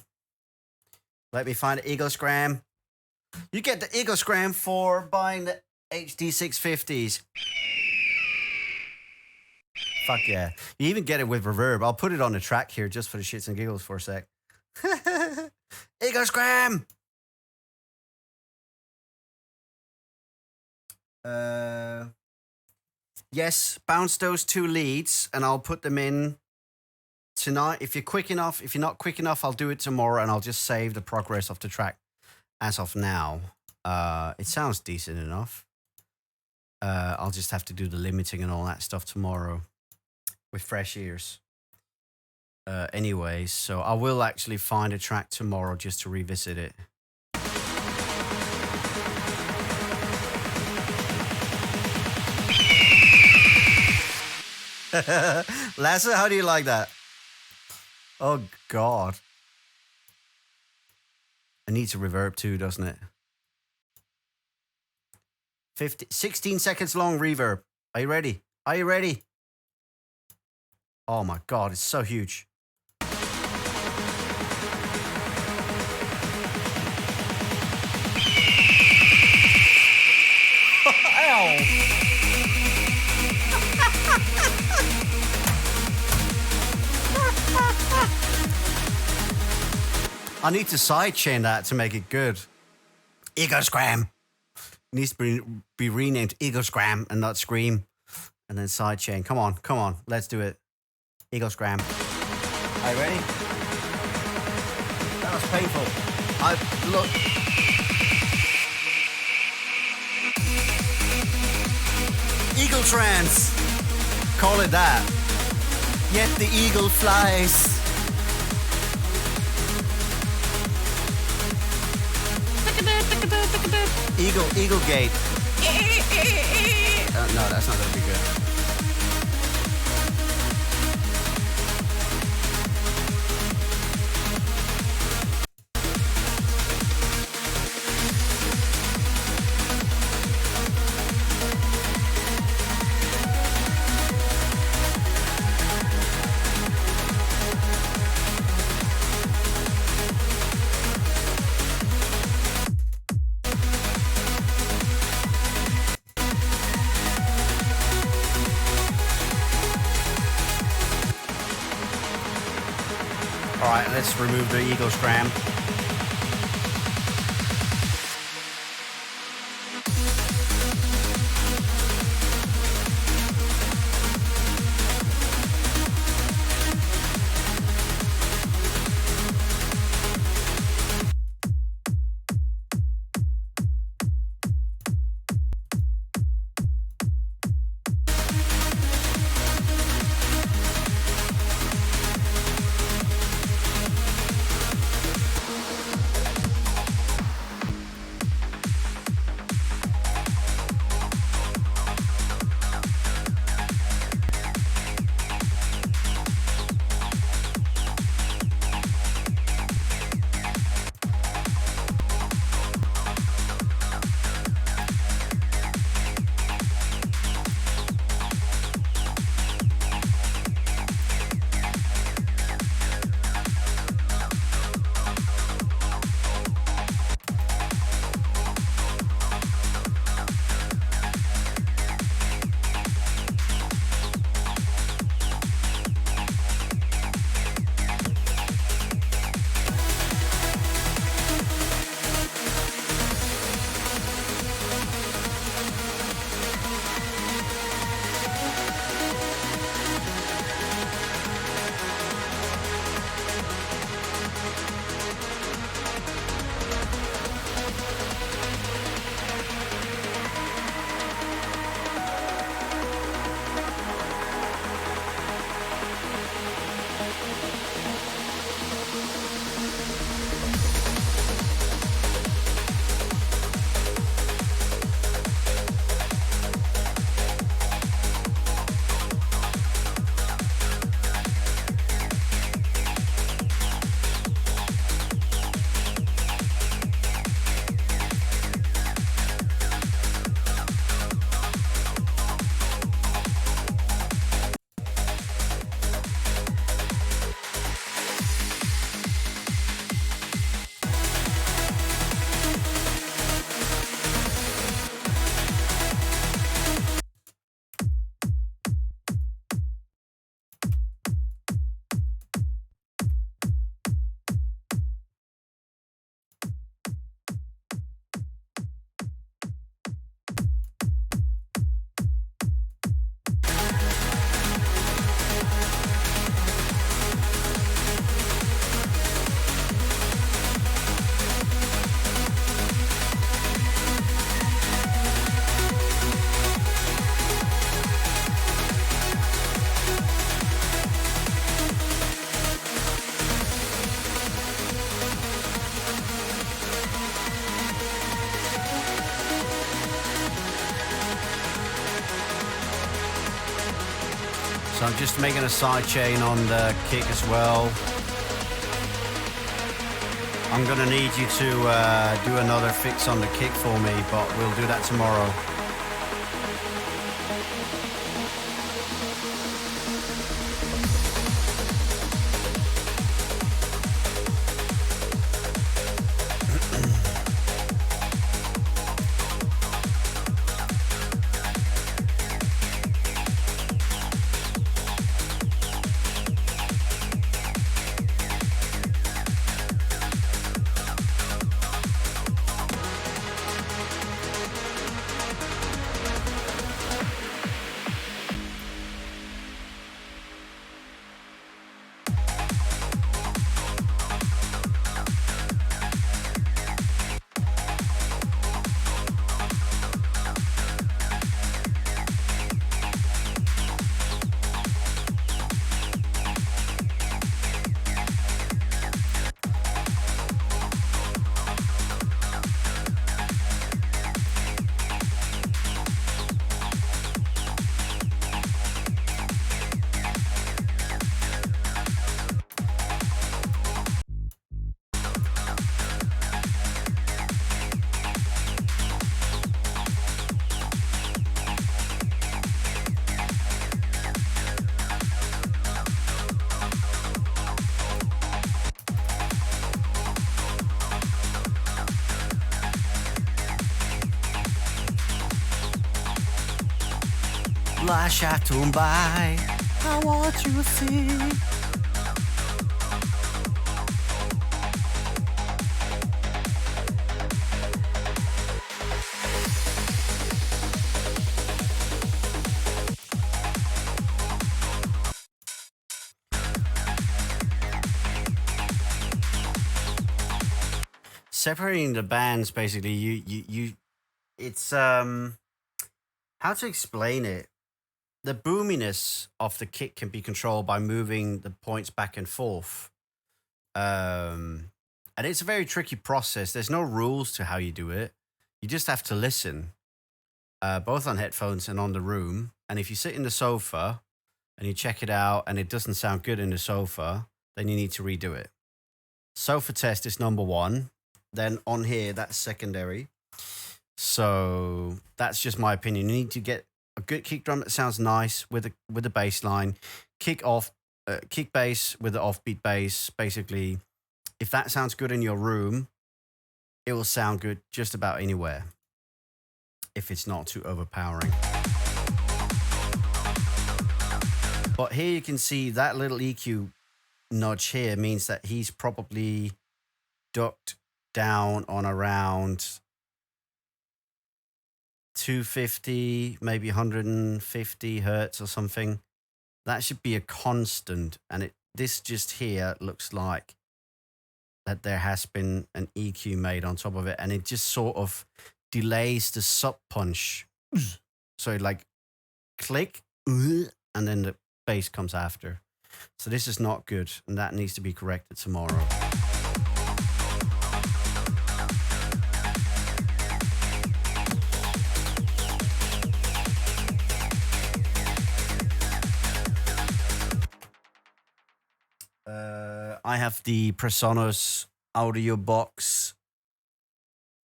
Let me find the Eagle Scram. You get the Eagle Scram for buying the HD 650s. Fuck yeah. You even get it with reverb. I'll put it on the track here just for the shits and giggles for a sec. Eagle Scram! Yes, bounce those 2 leads and I'll put them in tonight. If you're quick enough, if you're not quick enough, I'll do it tomorrow and I'll just save the progress of the track as of now. It sounds decent enough. I'll just have to do the limiting and all that stuff tomorrow with fresh ears. Anyways, so I will actually find a track tomorrow just to revisit it. Lasse, how do you like that? Oh, God. It needs a reverb too, doesn't it? 16 seconds long reverb. Are you ready? Are you ready? Oh, my God. It's so huge. Ow. I need to sidechain that to make it good. Eagle Scram. It needs to be renamed Eagle Scram and not Scream. And then sidechain. Come on, come on. Let's do it. Eagle Scram. Are you ready? That was painful. Look. Eagle trance. Call it that. Yet the eagle flies. Eagle Gate. No, that's not gonna be good. All right, let's remove the Eagle Scram. I'm just making a side chain on the kick as well. I'm gonna need you to do another fix on the kick for me, but we'll do that tomorrow. Lascia tombai, I want you to see. Separating the bands, basically, you it's how to explain it. The boominess of the kick can be controlled by moving the points back and forth. And it's a very tricky process. There's no rules to how you do it. You just have to listen, both on headphones and on the room. And if you sit in the sofa and you check it out and it doesn't sound good in the sofa, then you need to redo it. Sofa test is number one. Then on here, that's secondary. So that's just my opinion. You need to get a good kick drum that sounds nice with the bass line, kick bass with the offbeat bass. Basically, if that sounds good in your room, it will sound good just about anywhere, if it's not too overpowering. But here you can see that little EQ nudge here means that he's probably ducked down on around 250, maybe 150 hertz or something. That should be a constant. And this just here looks like that there has been an EQ made on top of it, and it just sort of delays the sub punch. So it like click, and then the bass comes after. So this is not good, and that needs to be corrected tomorrow. I have the Presonus Audio Box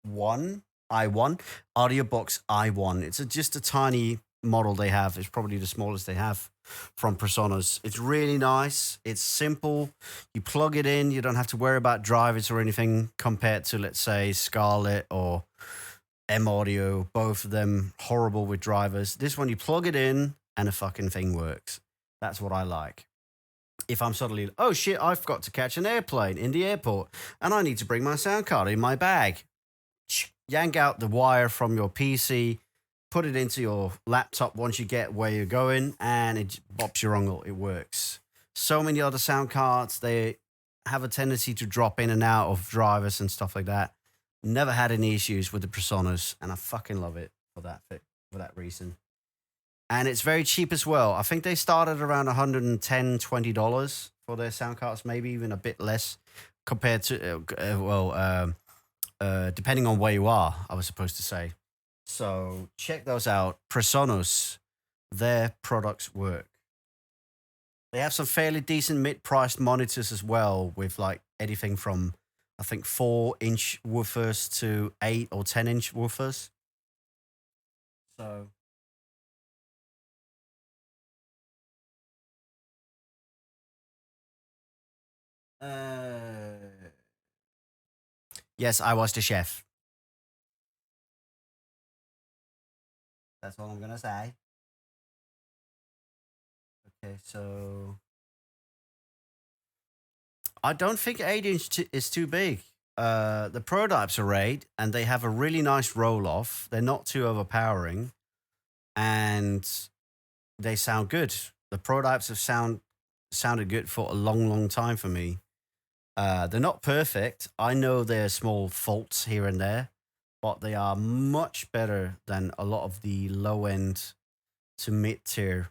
i1, Audio Box i1. It's just a tiny model they have. It's probably the smallest they have from Presonus. It's really nice. It's simple. You plug it in. You don't have to worry about drivers or anything compared to, let's say, Scarlett or M Audio. Both of them horrible with drivers. This one, you plug it in and the fucking thing works. That's what I like. If I'm suddenly, oh shit, I've got to catch an airplane in the airport and I need to bring my sound card in my bag. Yank out the wire from your PC, put it into your laptop once you get where you're going, and it bops your uncle. It works. So many other sound cards, they have a tendency to drop in and out of drivers and stuff like that. Never had any issues with the Presonus, and I fucking love it for that reason. And it's very cheap as well. I think they started around $110, $20 for their sound cards, maybe even a bit less compared to, depending on where you are, I was supposed to say. So check those out. Presonus, their products work. They have some fairly decent mid-priced monitors as well, with like anything from I think 4-inch woofers to 8 or 10-inch woofers. So uh, yes, I was the chef. That's all I'm gonna say. Okay, so I don't think 8-inch is too big. The prototypes are 8, and they have a really nice roll off. They're not too overpowering, and they sound good. The prototypes have sounded good for a long, long time for me. They're not perfect. I know there are small faults here and there, but they are much better than a lot of the low end to mid tier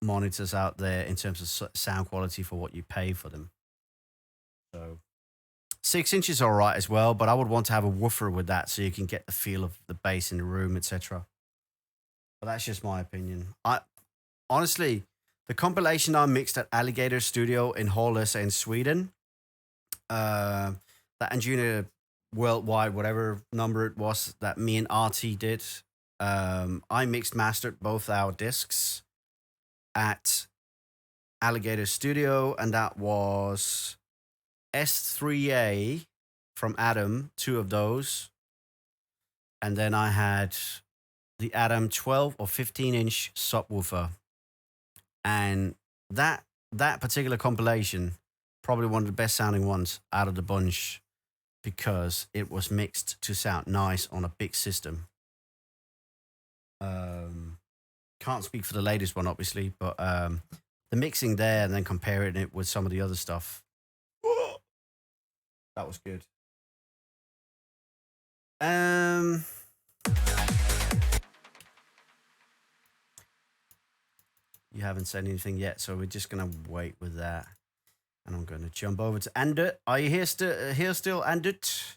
monitors out there in terms of sound quality for what you pay for them. So 6 inches is all right as well, but I would want to have a woofer with that so you can get the feel of the bass in the room, etc. But that's just my opinion. I honestly, the compilation I mixed at Alligator Studio in Hållösa in Sweden, uh, that Anjuna Worldwide, whatever number it was that me and RT did, I mixed mastered both our discs at Alligator Studio, and that was S3A from Adam, two of those. And then I had the Adam 12 or 15-inch subwoofer. And that particular compilation, probably one of the best sounding ones out of the bunch because it was mixed to sound nice on a big system. Can't speak for the latest one, obviously, but the mixing there and then comparing it with some of the other stuff, that was good. You haven't said anything yet, so we're just gonna wait with that. And I'm gonna jump over to Andut. Are you here still, Andut?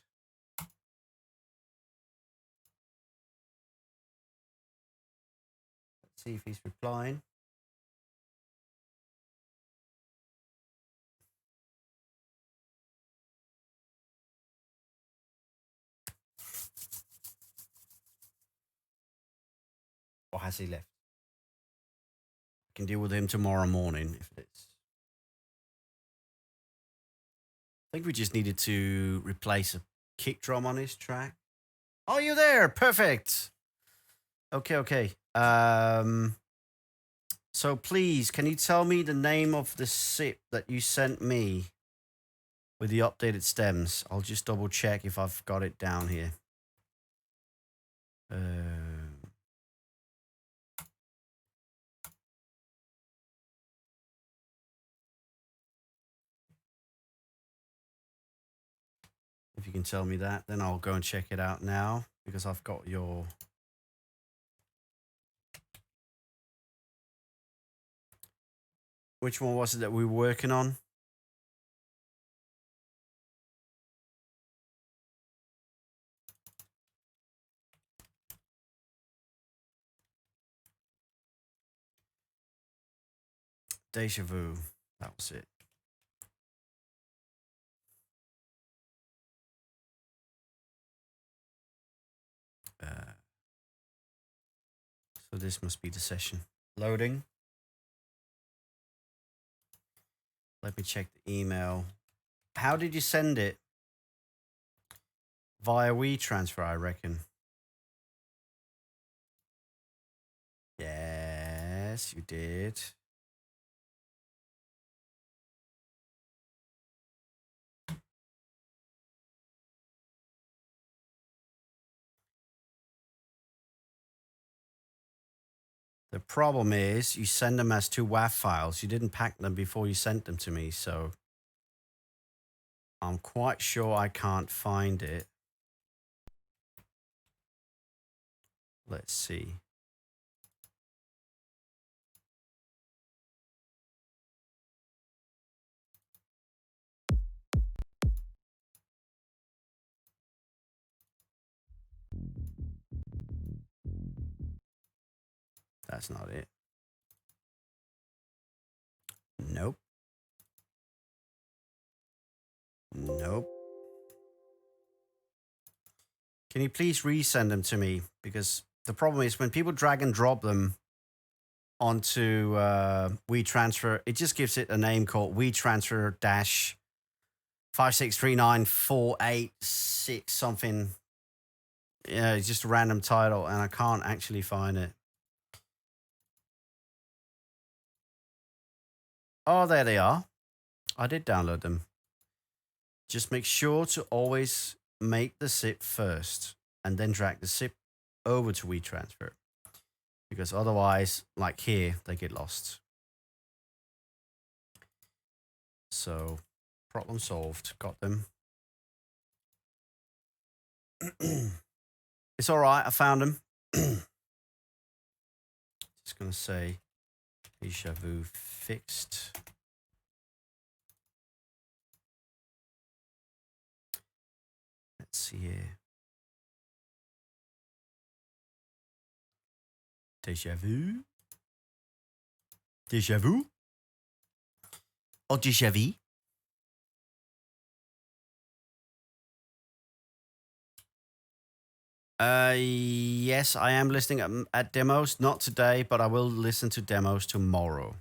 Let's see if he's replying. Or has he left? I can deal with him tomorrow morning if it's. I think we just needed to replace a kick drum on his track. Oh, you there? Perfect. Okay. So please, can you tell me the name of the SIP that you sent me with the updated stems? I'll just double check if I've got it down here. If you can tell me that, then I'll go and check it out now because I've got your. Which one was it that we were working on? Deja Vu. That was it. So this must be the session. Loading. Let me check the email. How did you send it? Via WeTransfer, I reckon. Yes, you did. The problem is you send them as two WAV files. You didn't pack them before you sent them to me, so I'm quite sure I can't find it. Let's see. That's not it. Nope. Nope. Can you please resend them to me? Because the problem is when people drag and drop them onto WeTransfer, it just gives it a name called WeTransfer dash 563948 something. Yeah, it's just a random title, and I can't actually find it. Oh, there they are. I did download them. Just make sure to always make the zip first and then drag the zip over to WeTransfer. Because otherwise, like here, they get lost. So, problem solved. Got them. It's all right. I found them. Just going to say Deja Vu fixed. Let's see here. Deja Vu. Deja Vu. Or Deja Vu. Yes, I am listening at demos. Not today, but I will listen to demos tomorrow.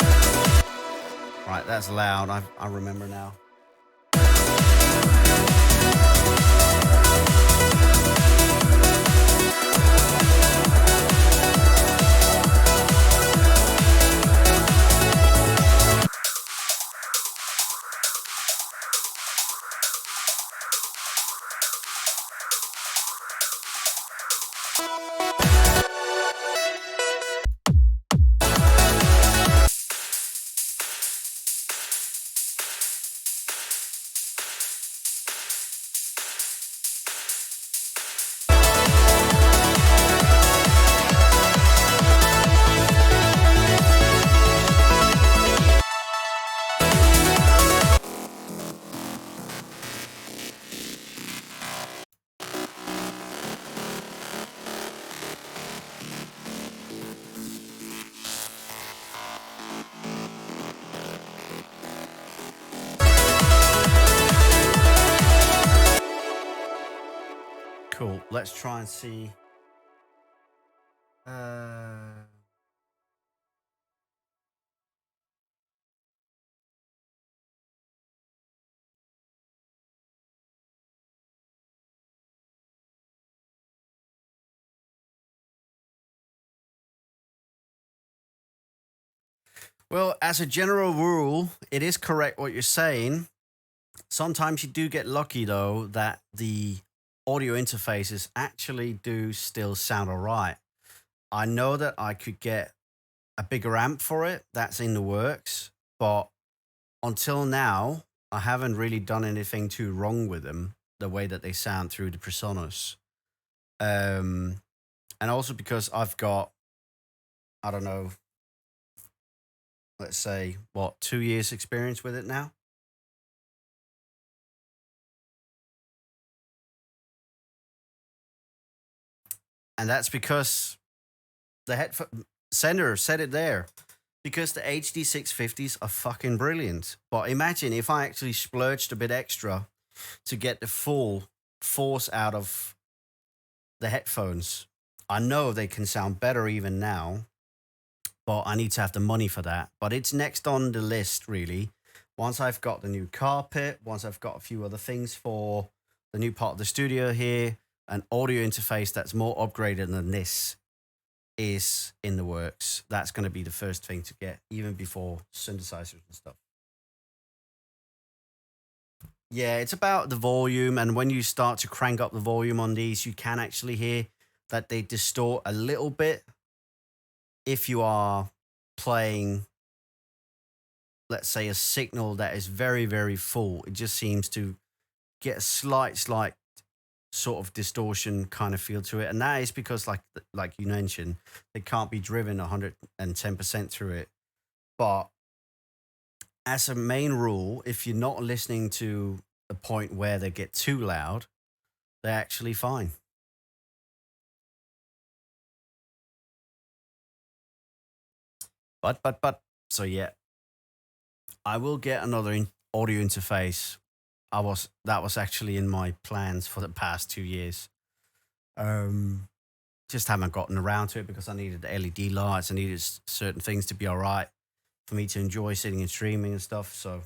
Right, that's loud. I remember now. Cool. Let's try and see. Well, as a general rule, it is correct what you're saying. Sometimes you do get lucky, though, that the audio interfaces actually do still sound all right. I know that I could get a bigger amp for it. That's in the works. But until now, I haven't really done anything too wrong with them, the way that they sound through the Presonus. And also because I've got, I don't know, let's say, 2 years experience with it now? And that's because the headphone sender said it there. Because the HD 650s are fucking brilliant. But imagine if I actually splurged a bit extra to get the full force out of the headphones. I know they can sound better even now, but I need to have the money for that. But it's next on the list, really. Once I've got the new carpet, once I've got a few other things for the new part of the studio here, an audio interface that's more upgraded than this is in the works. That's going to be the first thing to get, even before synthesizers and stuff. Yeah, it's about the volume. And when you start to crank up the volume on these, you can actually hear that they distort a little bit if you are playing, let's say, a signal that is very, very full. It just seems to get a slight sort of distortion kind of feel to it. And that is because, like you mentioned, they can't be driven 110% through it. But as a main rule, if you're not listening to the point where they get too loud, they're actually fine. But. So yeah, I will get another audio interface. That was actually in my plans for the past 2 years. Um, just haven't gotten around to it because I needed the LED lights. I needed certain things to be all right for me to enjoy sitting and streaming and stuff. So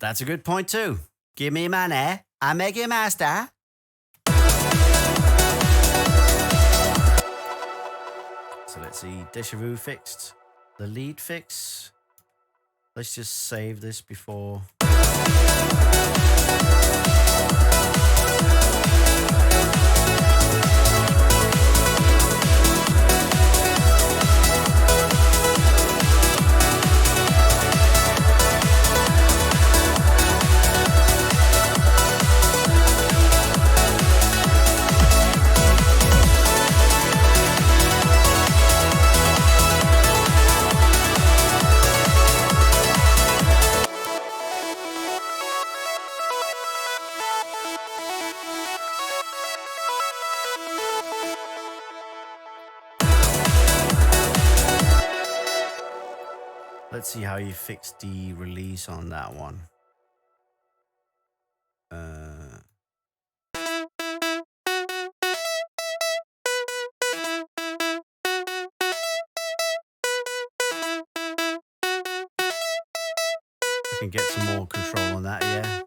that's a good point too. Give me money, I make you master. So let's see, Deja Vu fixed. The lead fix. Let's just save this before. Let's see how you fix the release on that one. I can get some more control on that, yeah.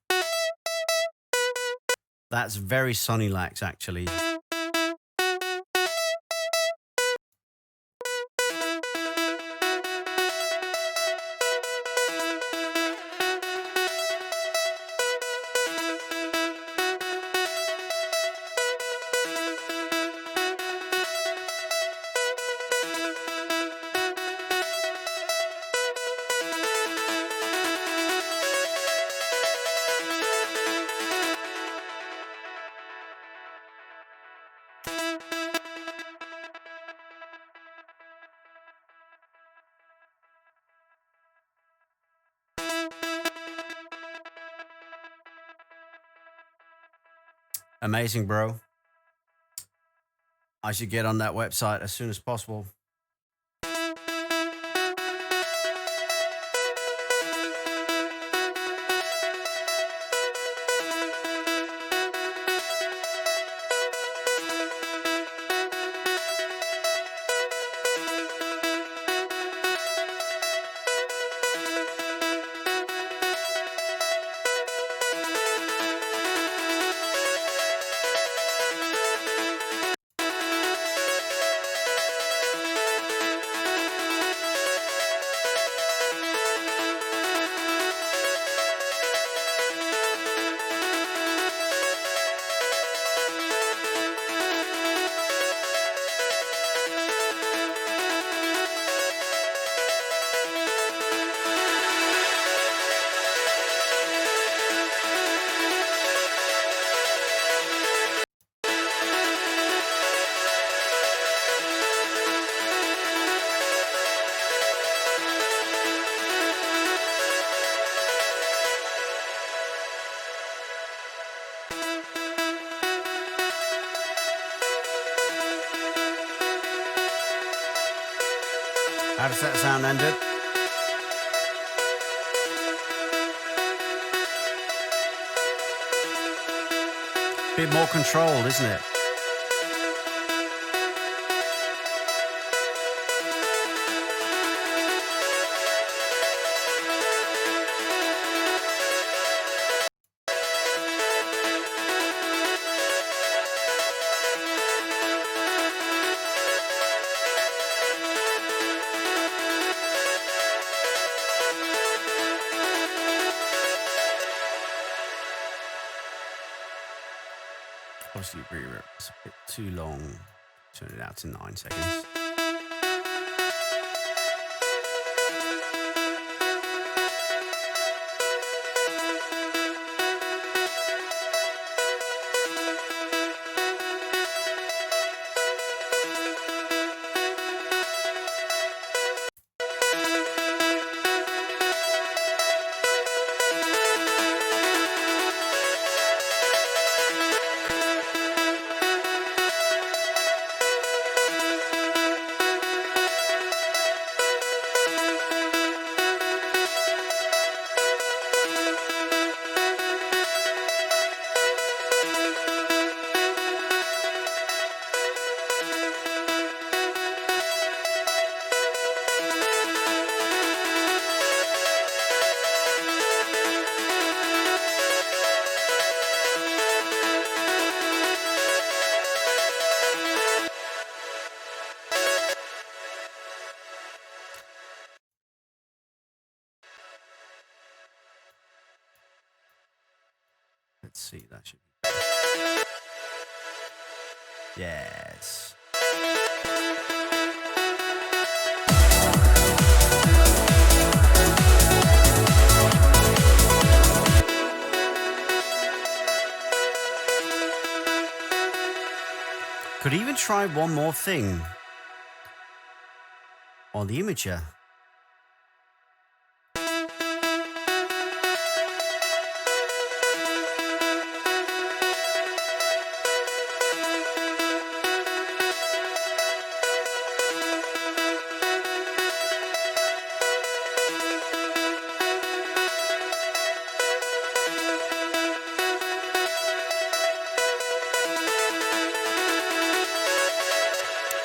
That's very Sunny Lax, actually. Amazing, bro. I should get on that website as soon as possible. How does that sound, Ender? Bit more control, isn't it? Obviously, reverb is a bit too long. Turn it out to 9 seconds. That should. Yes. Could even try one more thing on the imager.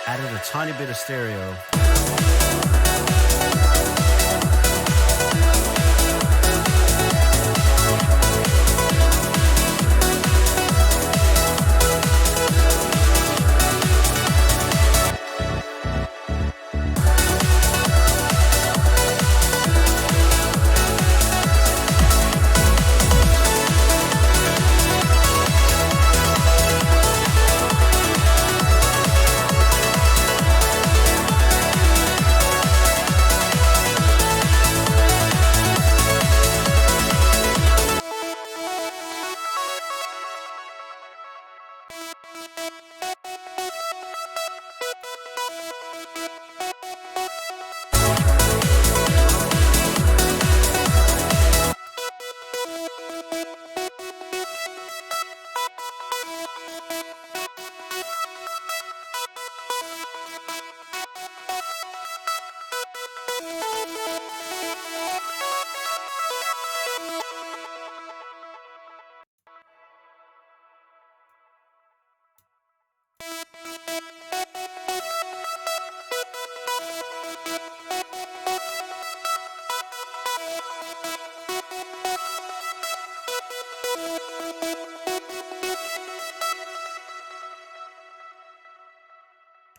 Added a tiny bit of stereo.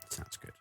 Sounds good.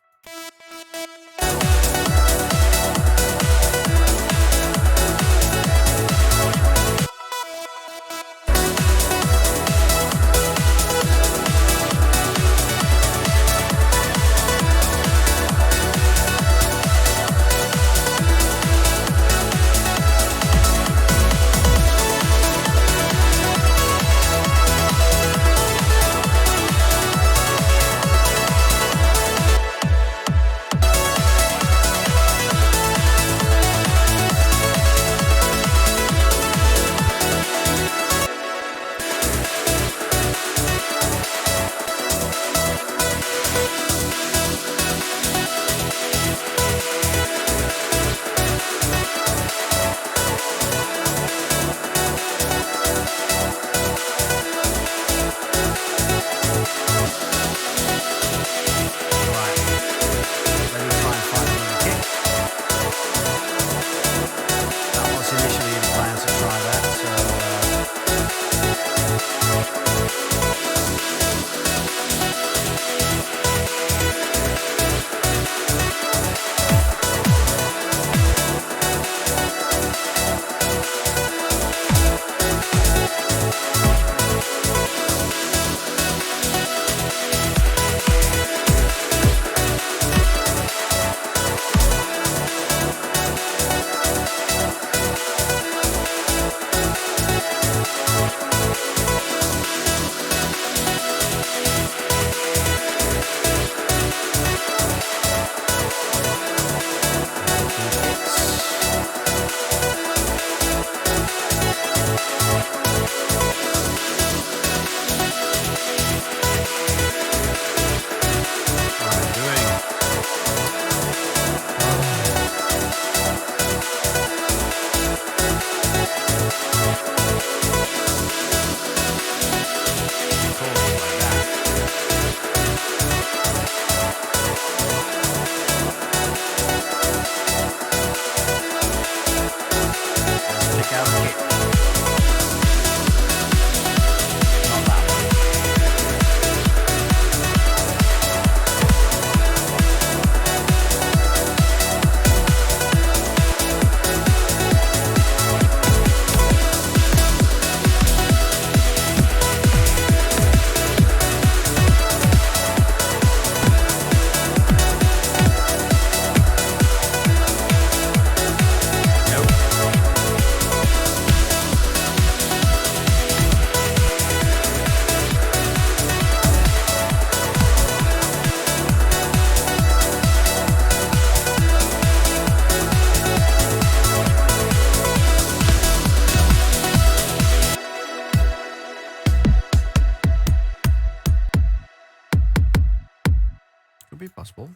Could be possible.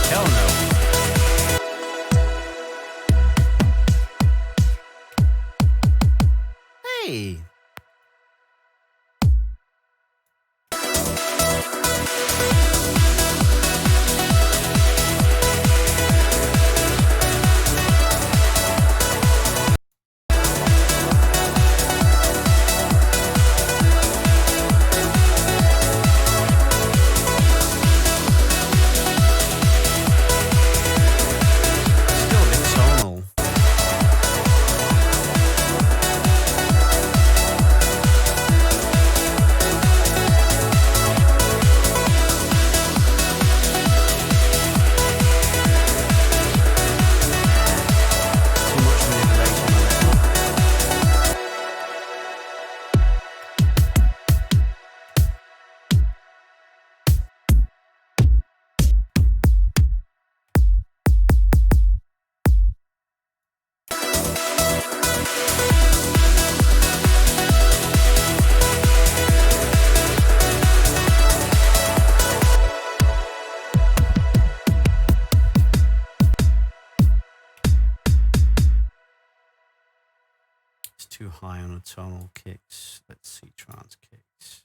Hell no. Hey. Too high on the tonal kicks. Let's see, trance kicks.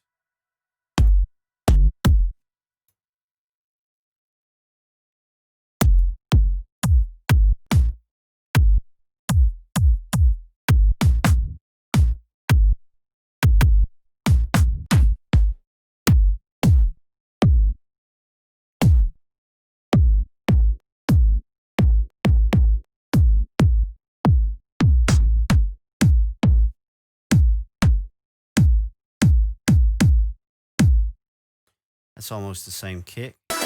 That's almost the same kick. Yep,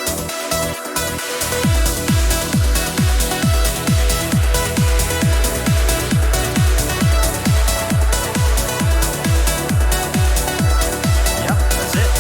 that's it.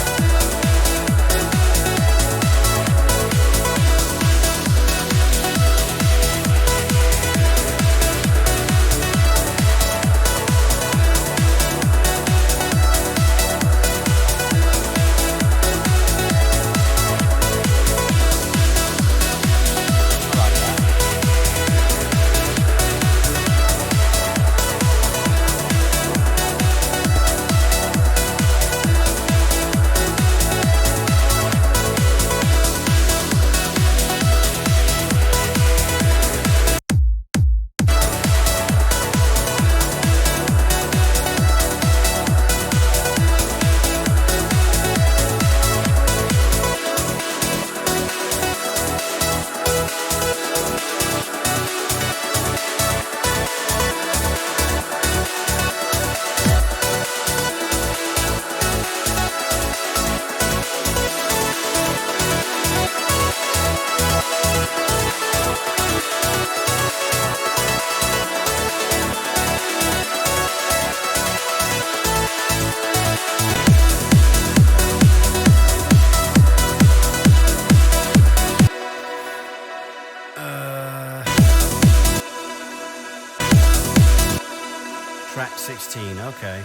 Track 16, okay.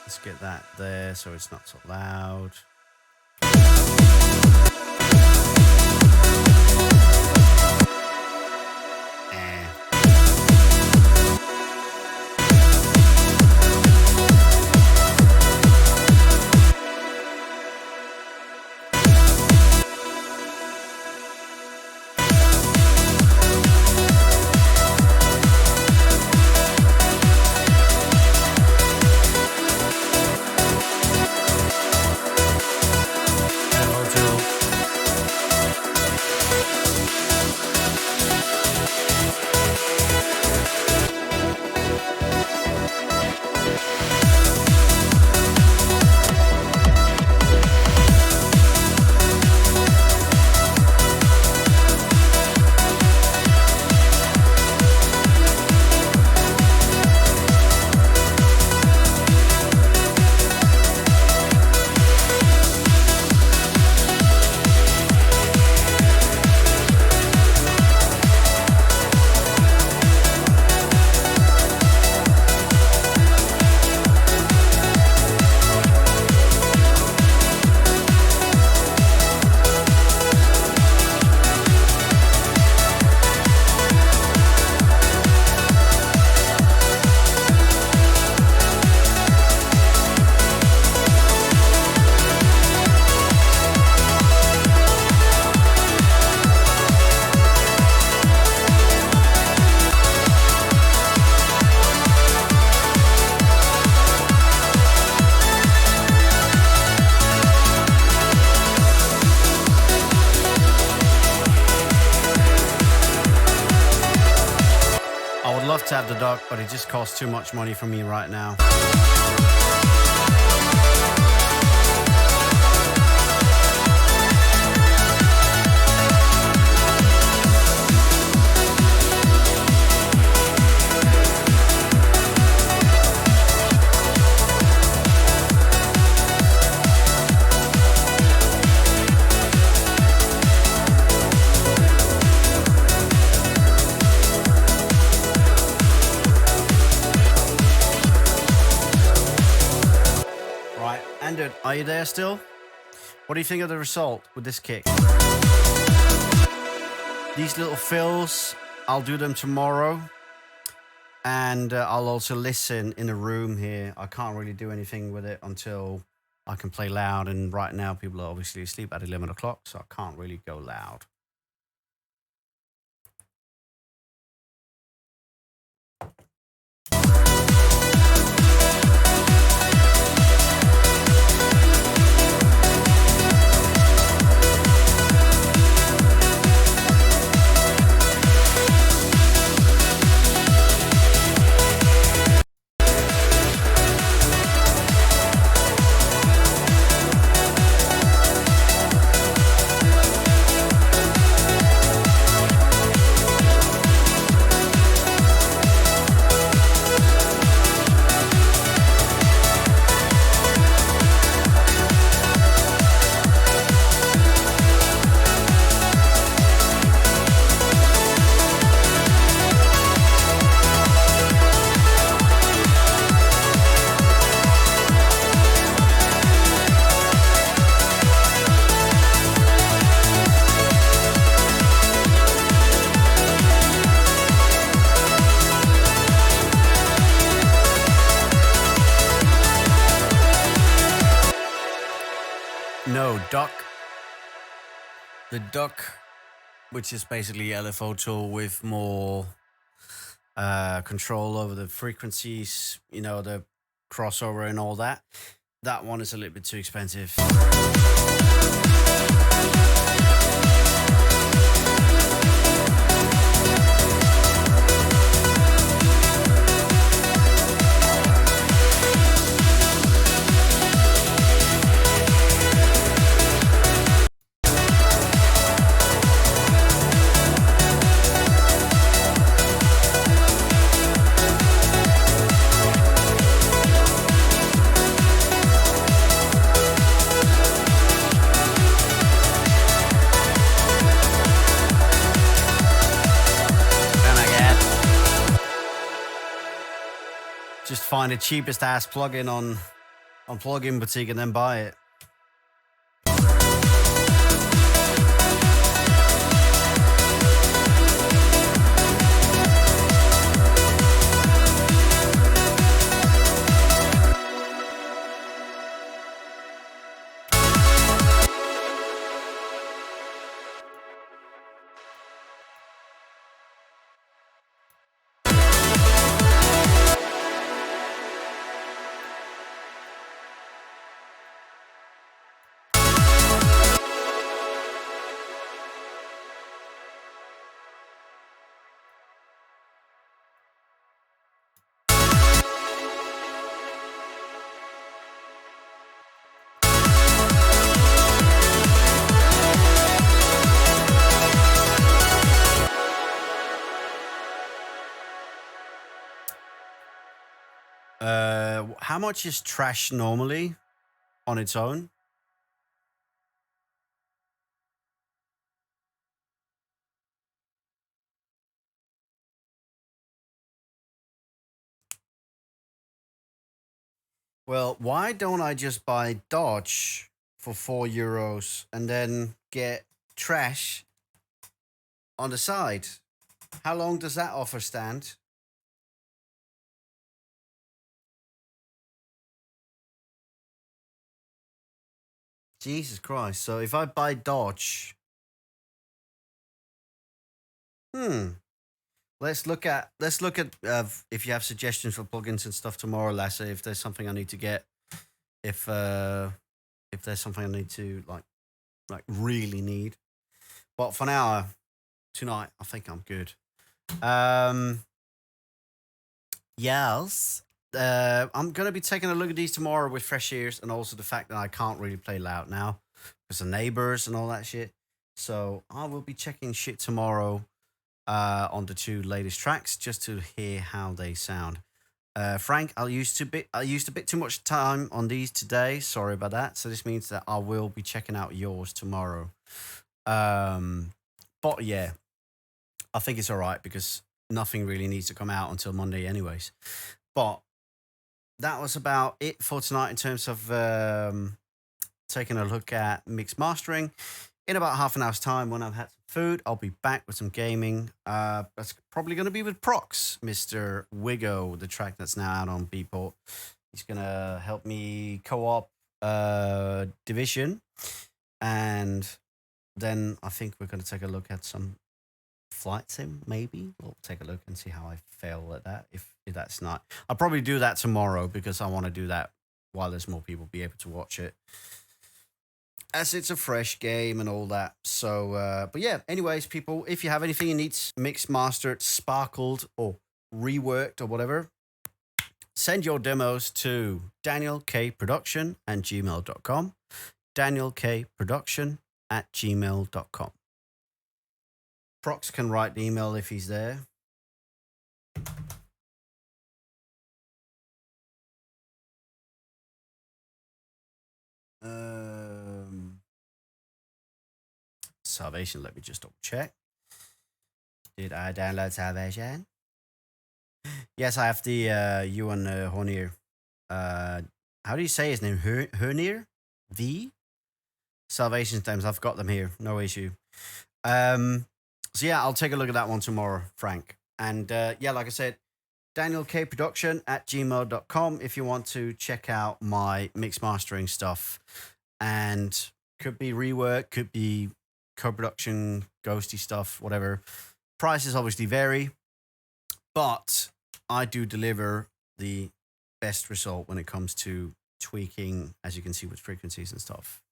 Let's get that there so it's not so loud. to have the duck, but it just costs too much money for me right now. Dude, are you there still? What do you think of the result with this kick? These little fills, I'll do them tomorrow. And I'll also listen in a room here. I can't really do anything with it until I can play loud. And right now, people are obviously asleep at 11 o'clock, so I can't really go loud. No, duck. The duck, which is basically a LFO tool with more control over the frequencies, you know, the crossover and all that. That one is a little bit too expensive. Just find the cheapest ass plugin on Plugin Boutique and then buy it. How much is trash normally on its own? Well, why don't I just buy Dodge for €4 and then get trash on the side? How long does that offer stand? Jesus Christ. So if I buy Dodge, let's look at if you have suggestions for plugins and stuff tomorrow, Lasse, if there's something I need to get, if there's something I need to like really need. But for now, tonight, I think I'm good. Yes. I'm going to be taking a look at these tomorrow with fresh ears, and also the fact that I can't really play loud now because the neighbors and all that shit. So I will be checking shit tomorrow on the two latest tracks just to hear how they sound. Frank, I used a bit too much time on these today. Sorry about that. So this means that I will be checking out yours tomorrow. Um, but yeah, I think it's all right because nothing really needs to come out until Monday, anyways. But that was about it for tonight in terms of taking a look at mixed mastering. In about half an hour's time, when I've had some food, I'll be back with some gaming. That's probably going to be with Prox, Mr. Wigo, the track that's now out on Beatport. He's going to help me co-op Division. And then I think we're going to take a look at some flight sim, maybe. We'll take a look and see how I fail at that. If that's not, I'll probably do that tomorrow because I want to do that while there's more people be able to watch it, as it's a fresh game and all that. So, but yeah, anyways, people, if you have anything you need mixed, mastered, sparkled, or reworked or whatever, send your demos to danielkproduction@gmail.com. danielkproduction@gmail.com. Prox can write the email if he's there. Salvation, let me just double check. Did I download Salvation? Yes, I have the Ewan Hornier. How do you say his name? Hornier? V? Salvation times, I've got them here. No issue. So yeah, I'll take a look at that one tomorrow, Frank. And yeah, like I said, danielkproduction@gmail.com if you want to check out my mix mastering stuff. And could be rework, could be co-production, ghosty stuff, whatever. Prices obviously vary, but I do deliver the best result when it comes to tweaking, as you can see with frequencies and stuff.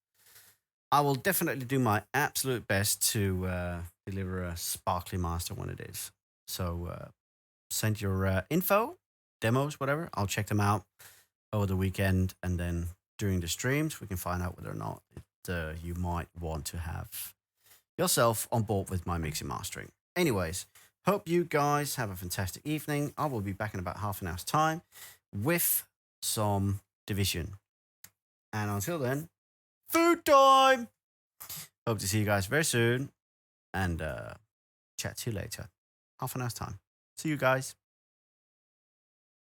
I will definitely do my absolute best to deliver a sparkly master when it is. So send your info, demos, whatever. I'll check them out over the weekend, and then during the streams, we can find out whether or not you might want to have yourself on board with my mixing mastering. Anyways, hope you guys have a fantastic evening. I will be back in about half an hour's time with some Division. And until then, food time! Hope to see you guys very soon, and chat to you later. Half an hour's time. See you guys.